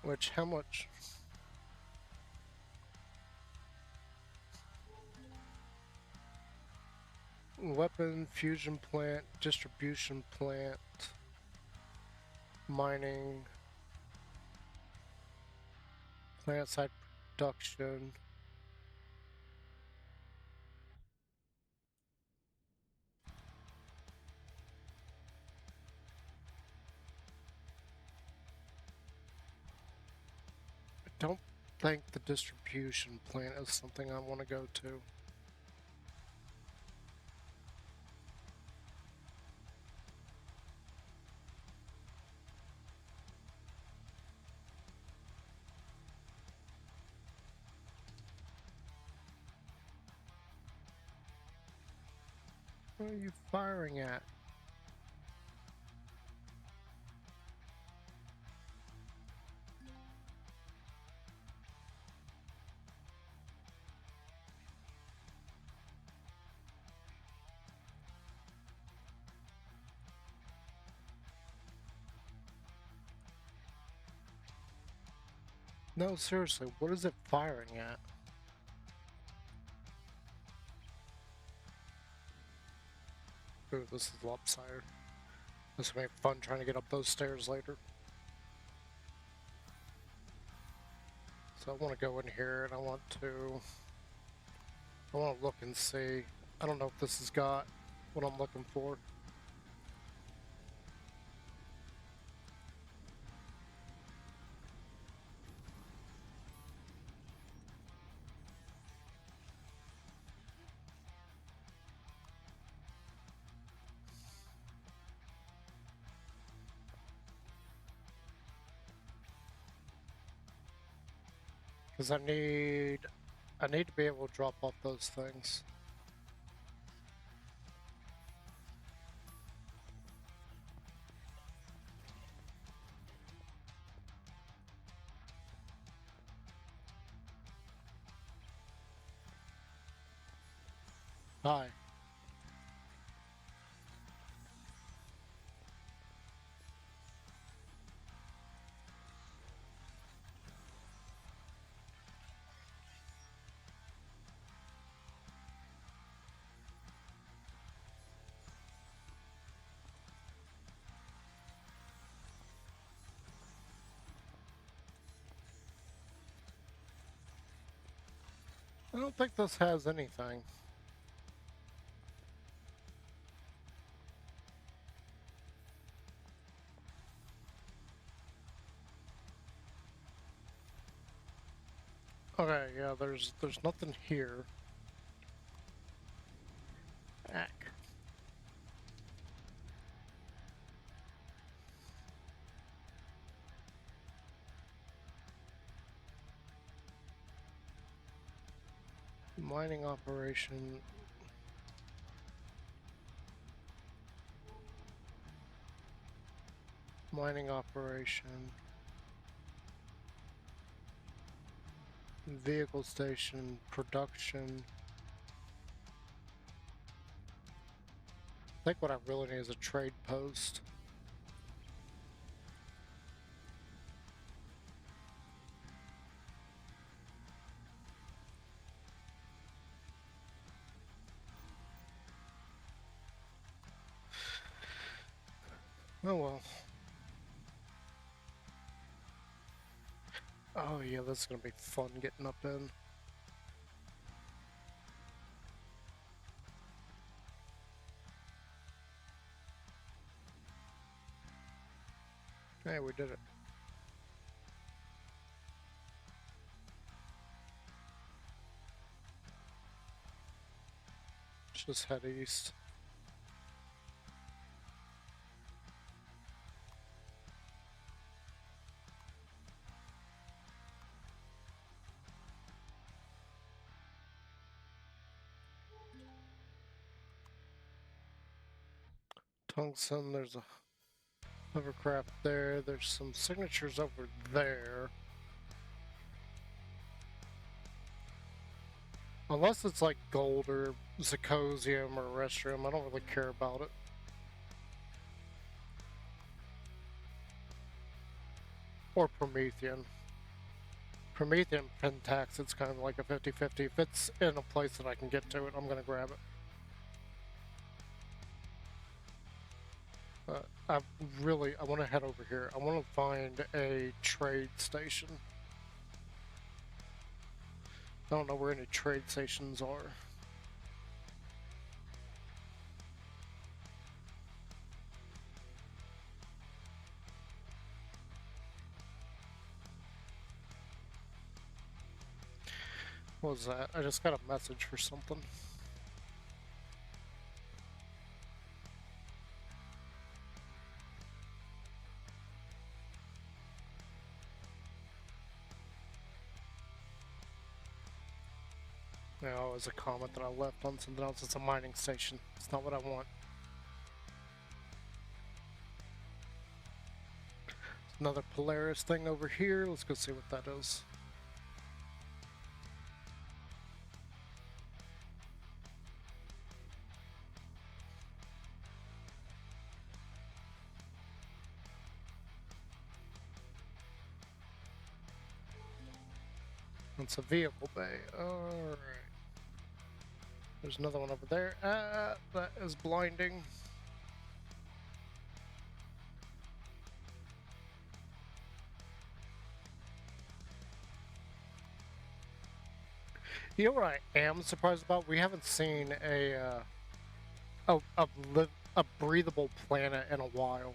Which, how much? Weapon, fusion plant, distribution plant, mining, plant side production. I don't think the distribution plant is something I want to go to. What are you firing at? No, seriously, what is it firing at? Ooh, this is lopsided. This will be fun trying to get up those stairs later. So I want to go in here and I want to look and see. I don't know if this has got what I'm looking for. Because I need to be able to drop off those things. Hi. I don't think this has anything. Okay, yeah, there's nothing here. Ack. Mining operation. Mining operation. Vehicle station, production. I think what I really need is a trade post. Oh well. Oh yeah, this is gonna be fun getting up in. Hey, we did it. Let's just head east. Tungsten, there's a hovercraft there. There's some signatures over there. Unless it's like gold or zirconium or restroom, I don't really care about it. Or Promethean. Promethean Pentax, it's kind of like a 50-50. If it's in a place that I can get to it, I'm gonna grab it. I want to head over here. I want to find a trade station. I don't know where any trade stations are. What was that? I just got a message for something. No, it was a comment that I left on something else. It's a mining station. It's not what I want. Another Polaris thing over here. Let's go see what that is. It's a vehicle bay. Alright. There's another one over there. That is blinding. You know what I am surprised about? We haven't seen a breathable planet in a while.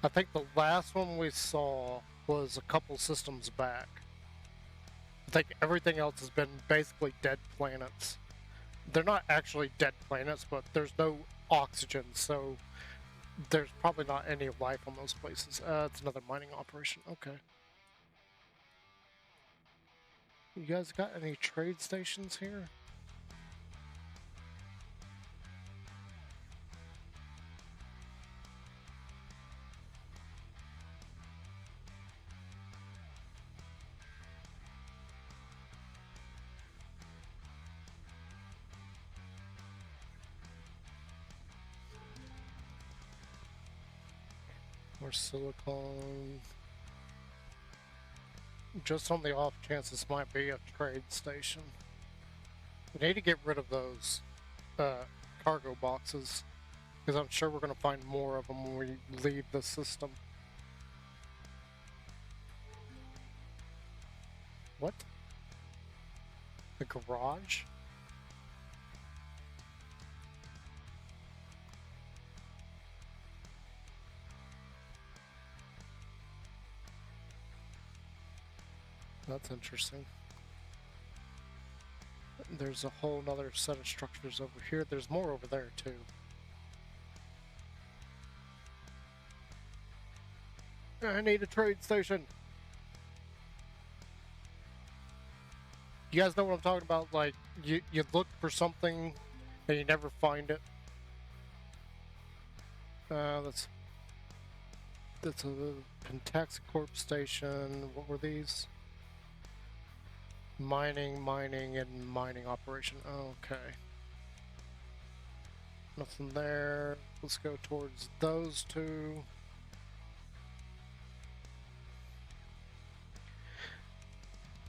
I think the last one we saw was a couple systems back. I think everything else has been basically dead planets. They're not actually dead planets, but there's no oxygen, so there's probably not any life on those places. It's another mining operation. Okay. You guys got any trade stations here? More silicon. Just on the off chance this might be a trade station. We need to get rid of those cargo boxes, because I'm sure we're going to find more of them when we leave the system. What? The garage? That's interesting. There's a whole nother set of structures over here. There's more over there too. I need a trade station. You guys know what I'm talking about? Like, you look for something and you never find it. That's a Pentax Corp station. What were these? Mining, and mining operation. Okay. Nothing there. Let's go towards those two.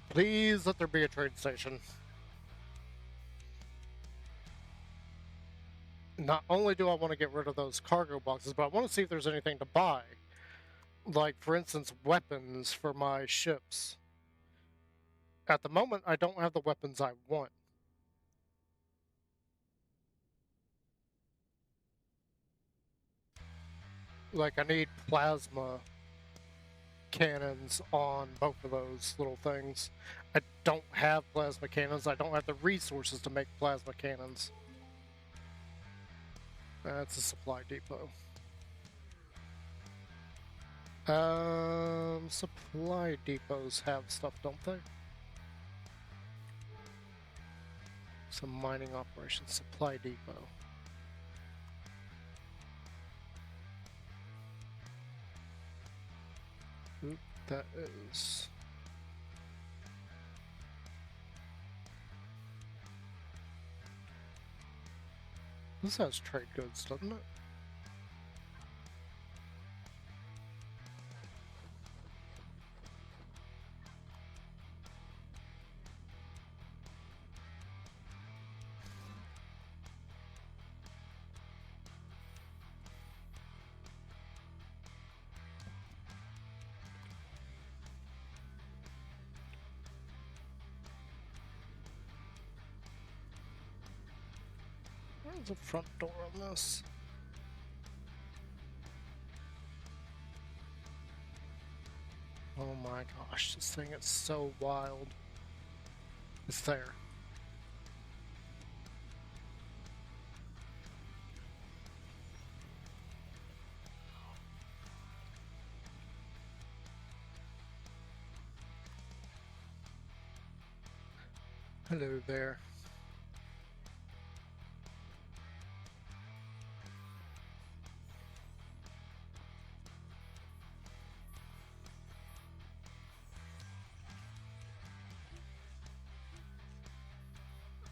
Please let there be a trade station. Not only do I want to get rid of those cargo boxes, but I want to see if there's anything to buy. Like, for instance, weapons for my ships. At the moment, I don't have the weapons I want. Like, I need plasma cannons on both of those little things. I don't have plasma cannons. I don't have the resources to make plasma cannons. That's a supply depot. Supply depots have stuff, don't they? Some mining operations, supply depot. Oop, that is... This has trade goods, doesn't it? There's a front door on this. Oh my gosh, this thing is so wild. It's there. Hello there.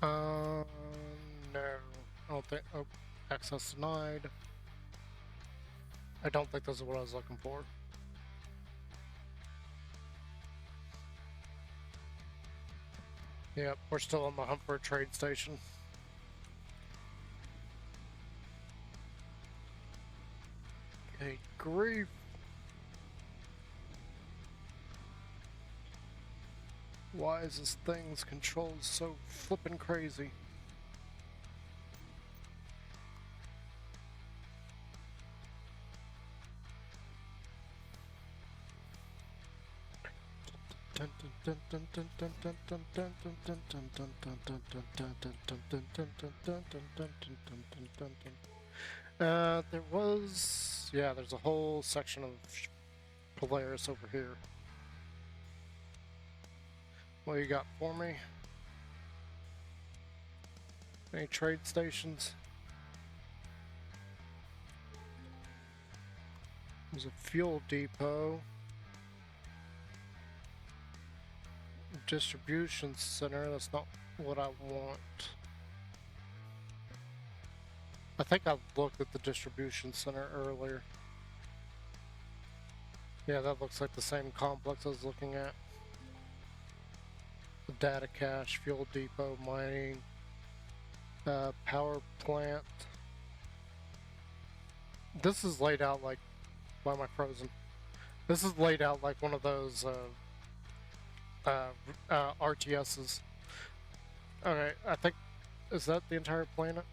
No. I don't think. Oh, access denied. I don't think this is what I was looking for. Yep, we're still on the hunt for a trade station. Good grief. Why is this thing's controls so flippin' crazy? There was... yeah, there's a whole section of Polaris over here. What you got for me? Any trade stations? There's a fuel depot. Distribution center, that's not what I want. I think I looked at the distribution center earlier. Yeah, that looks like the same complex I was looking at. The data cache, fuel depot, mining, power plant. This is laid out like... why am I frozen? This is laid out like one of those RTSs. Okay, I think... is that the entire planet?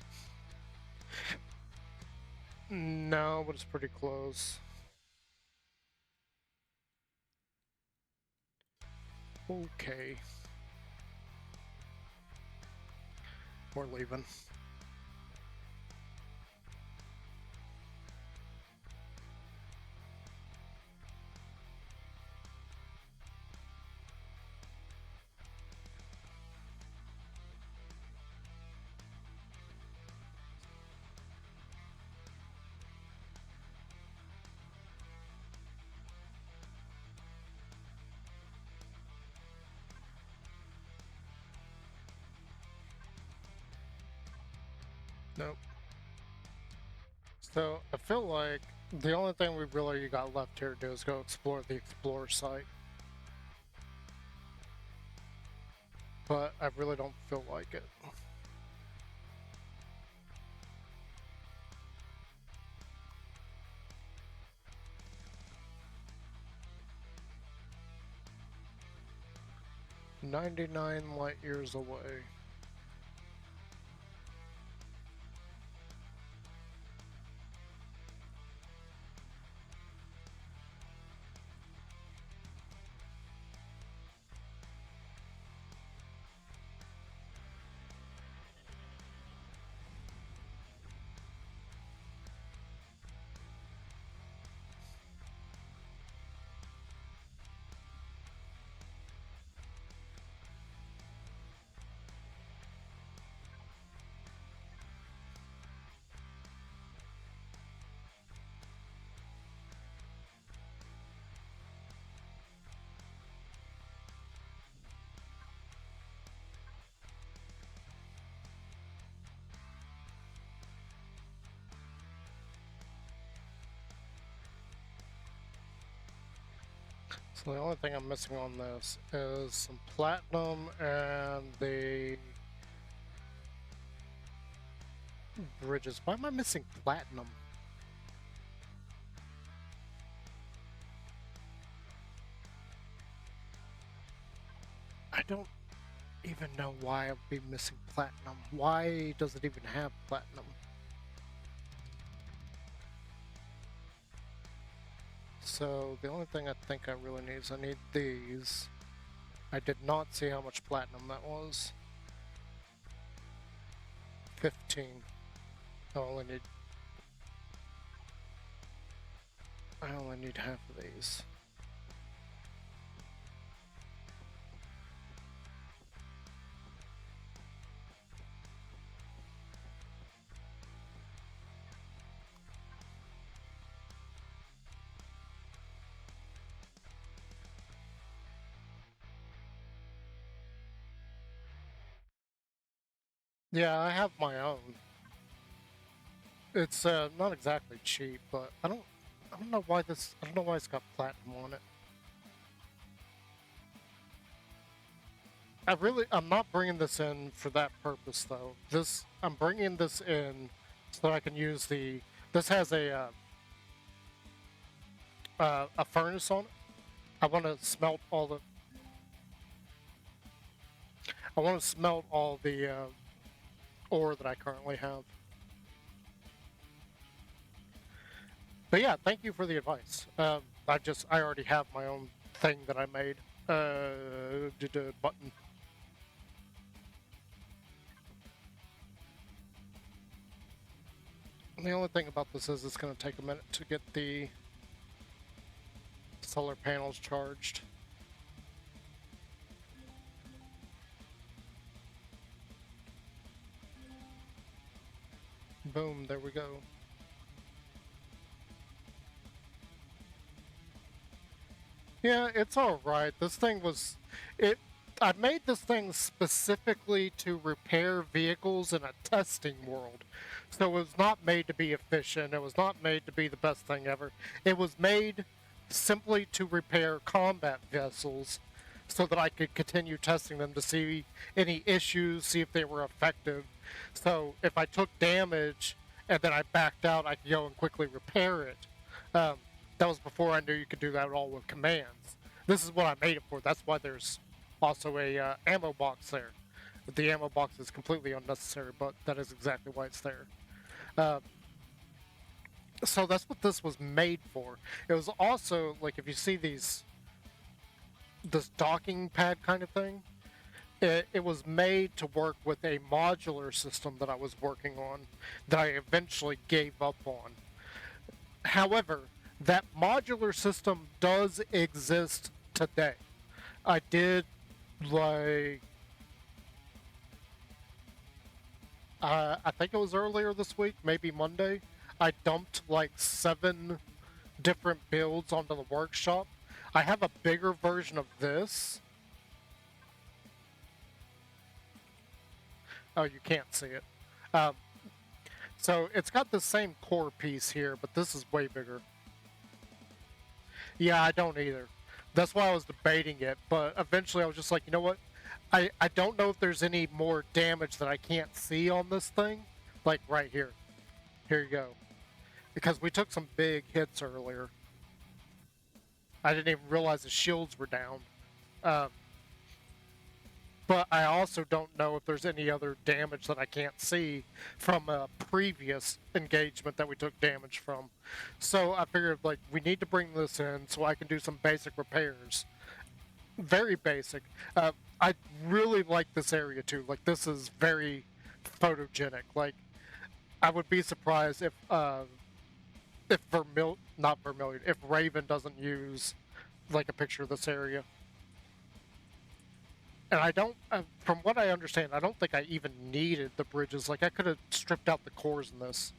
No, but it's pretty close. Okay. We're leaving. Nope. So, I feel like the only thing we really got left here to do is go explore the Explorer site. But I really don't feel like it. "99 light years away." So the only thing I'm missing on this is some platinum and the bridges. Why am I missing platinum? I even know why I would be missing platinum. Why does it even have platinum? So the only thing I think I really need is I need these. I did not see how much platinum that was. 15. I only need half of these. Yeah, I have my own. It's not exactly cheap, but I don't know why it's got platinum on it. I'm not bringing this in for that purpose though. I'm bringing this in so that I can use this has a furnace on it. I want to smelt all the ore that I currently have. But yeah, thank you for the advice. I already have my own thing that I made. Button. The only thing about this is it's going to take a minute to get the solar panels charged. Boom, there we go. Yeah, it's alright. I made this thing specifically to repair vehicles in a testing world. So it was not made to be efficient. It was not made to be the best thing ever. It was made simply to repair combat vessels so that I could continue testing them to see any issues, see if they were effective. So if I took damage and then I backed out, I could go and quickly repair it. That was before I knew you could do that at all with commands. This is what I made it for. That's why there's also a ammo box there. The ammo box is completely unnecessary, but that is exactly why it's there. So that's what this was made for. It was also, like, if you see this docking pad kind of thing, it was made to work with a modular system that I was working on that I eventually gave up on. However, that modular system does exist today. I did, like, I think it was earlier this week, maybe Monday, I dumped like 7 different builds onto the workshop. I have a bigger version of this. Oh, you can't see it. Um, so it's got the same core piece here, but this is way bigger. Yeah, I don't either. That's why I was debating it, but eventually I was just like, you know what? I don't know if there's any more damage that I can't see on this thing. Like right here. Here you go. Because we took some big hits earlier. I didn't even realize the shields were down. But I also don't know if there's any other damage that I can't see from a previous engagement that we took damage from. So I figured, like, we need to bring this in so I can do some basic repairs. Very basic. I really like this area too. Like, this is very photogenic. Like, I would be surprised if if Raven doesn't use like a picture of this area. And I don't, from what I understand, I don't think I even needed the bridges. Like, I could have stripped out the cores in this.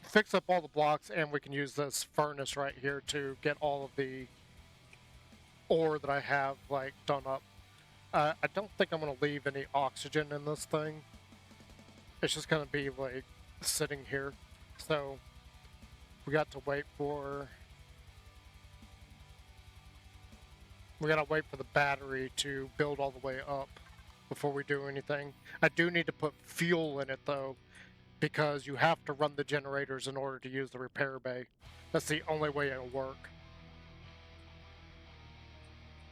Fix up all the blocks, and we can use this furnace right here to get all of the ore that I have, like, done up. I don't think I'm going to leave any oxygen in this thing. It's just going to be, like, sitting here. So, we got to wait for... We gotta wait for the battery to build all the way up before we do anything. I do need to put fuel in it, though, because you have to run the generators in order to use the repair bay. That's the only way it'll work.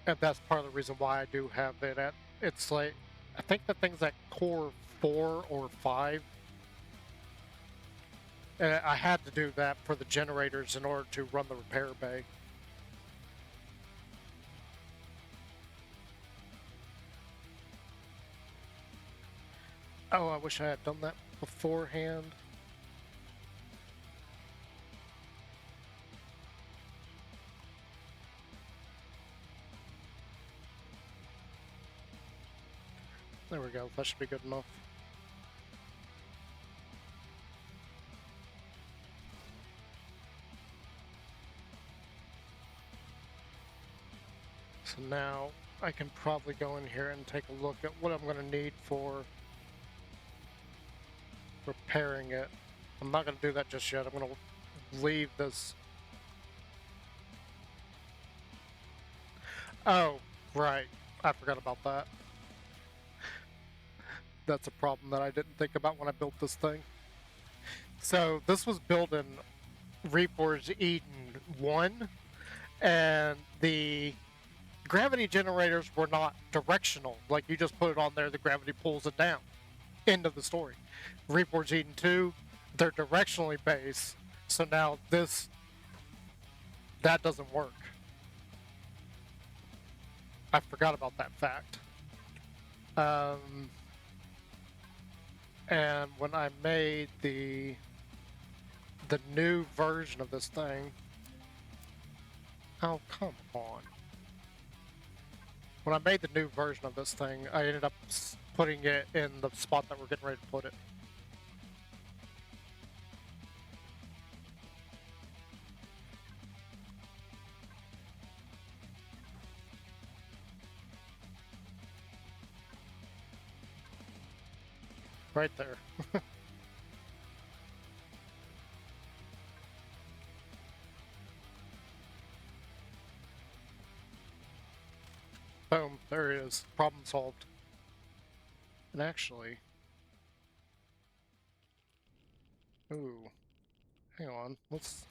And that's part of the reason why I do have it at, it's like, I think the thing's at core 4 or 5. And I had to do that for the generators in order to run the repair bay. Oh, I wish I had done that beforehand. There we go, that should be good enough. So now I can probably go in here and take a look at what I'm going to need for repairing it. I'm not going to do that just yet. I'm going to leave this. Oh, right. I forgot about that. That's a problem that I didn't think about when I built this thing. So this was built in Reforged Eden 1, and the gravity generators were not directional. Like, you just put it on there, the gravity pulls it down. End of the story. Reforged Eden 2, they're directionally based, so now that doesn't work. I forgot about that fact. And when I made the new version of this thing, oh, come on. When I made the new version of this thing, I ended up putting it in the spot that we're getting ready to put it. Right there. Boom, there it is. Problem solved. And actually... Ooh. Hang on, let's...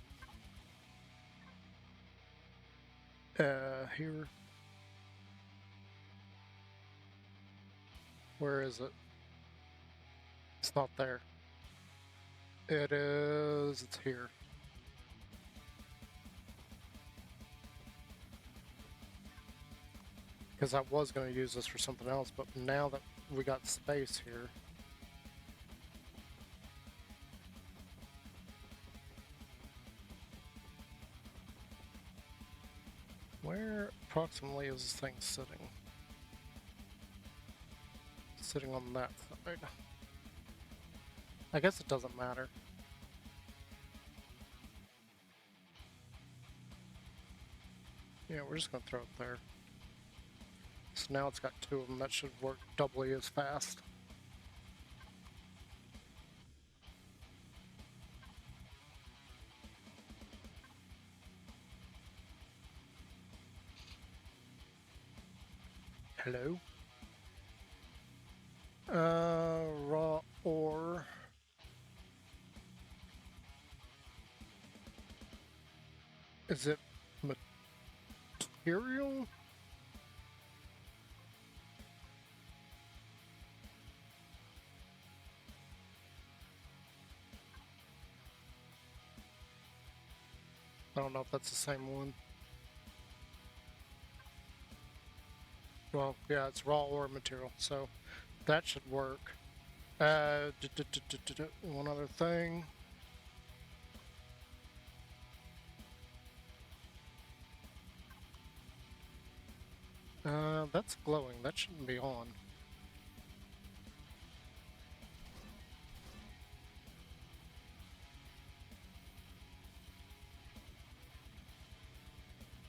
here... Where is it? It's not there. It's here. Because I was going to use this for something else, but now that we got space here... Where approximately is this thing sitting? Sitting on that side. I guess it doesn't matter. Yeah, we're just gonna throw it there. So now it's got 2 of them. That should work doubly as fast. Hello? Raw ore. Is it material? I don't know if that's the same one. Well, yeah, it's raw ore material, so that should work. One other thing. That's glowing. That shouldn't be on.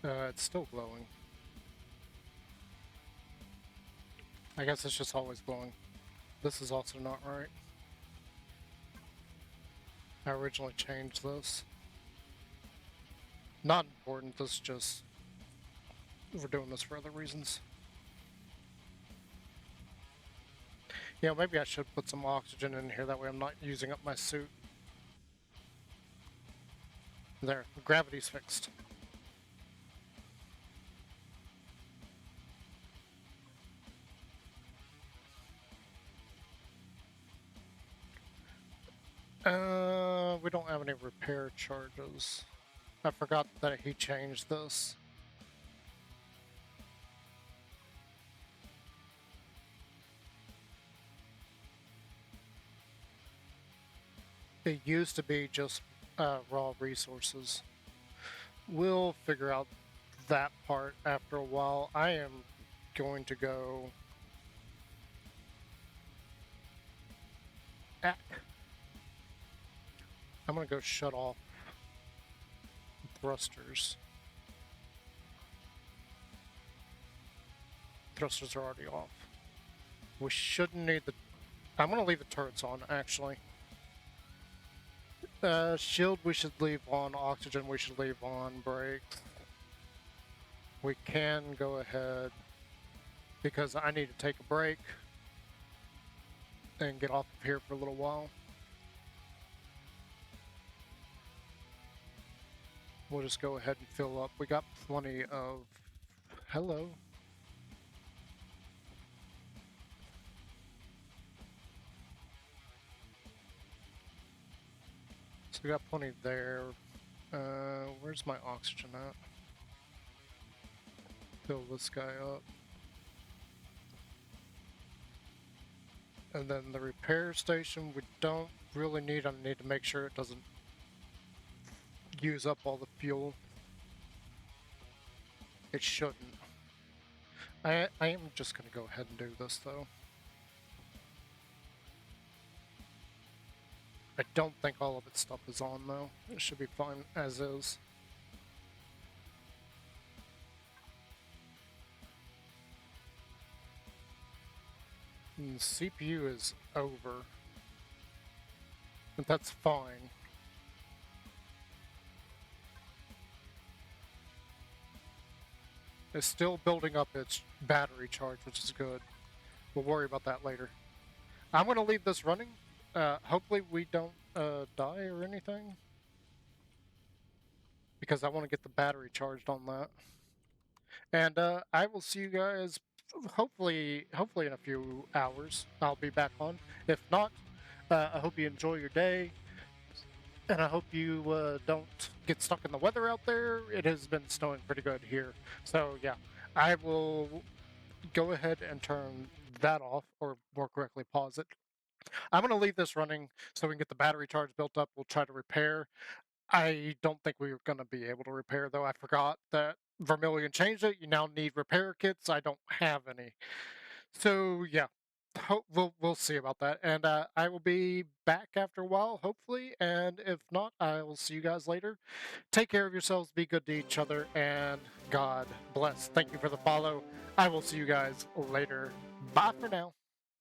It's still glowing. I guess it's just always glowing. This is also not right. I originally changed this. Not important, this is just... We're doing this for other reasons. Yeah, maybe I should put some oxygen in here, that way I'm not using up my suit. There, gravity's fixed. We don't have any repair charges. I forgot that he changed this. It used to be just raw resources. We'll figure out that part after a while. I am going to go... I'm going to go shut off thrusters. Thrusters are already off. We shouldn't need the... I'm going to leave the turrets on, actually. Shield we should leave on, oxygen we should leave on, brakes. We can go ahead, because I need to take a break and get off of here for a little while. We'll just go ahead and fill up. We got plenty of... Hello. So we got plenty there. Where's my oxygen at? Fill this guy up. And then the repair station we don't really need. I need to make sure it doesn't use up all the fuel. It shouldn't. I am just going to go ahead and do this though. I don't think all of its stuff is on though. It should be fine as is. And the CPU is over. But that's fine. It's still building up its battery charge, which is good. We'll worry about that later. I'm going to leave this running. Hopefully we don't die or anything. Because I want to get the battery charged on that. And I will see you guys hopefully in a few hours. I'll be back on. If not, I hope you enjoy your day. And I hope you don't get stuck in the weather out there. It has been snowing pretty good here. So yeah, I will go ahead and turn that off, or more correctly, pause it. I'm going to leave this running so we can get the battery charge built up. We'll try to repair. I don't think we're going to be able to repair, though. I forgot that Vermilion changed it. You now need repair kits. I don't have any. So yeah, we'll see about that. And I will be back after a while, hopefully. And if not, I will see you guys later. Take care of yourselves. Be good to each other. And God bless. Thank you for the follow. I will see you guys later. Bye for now.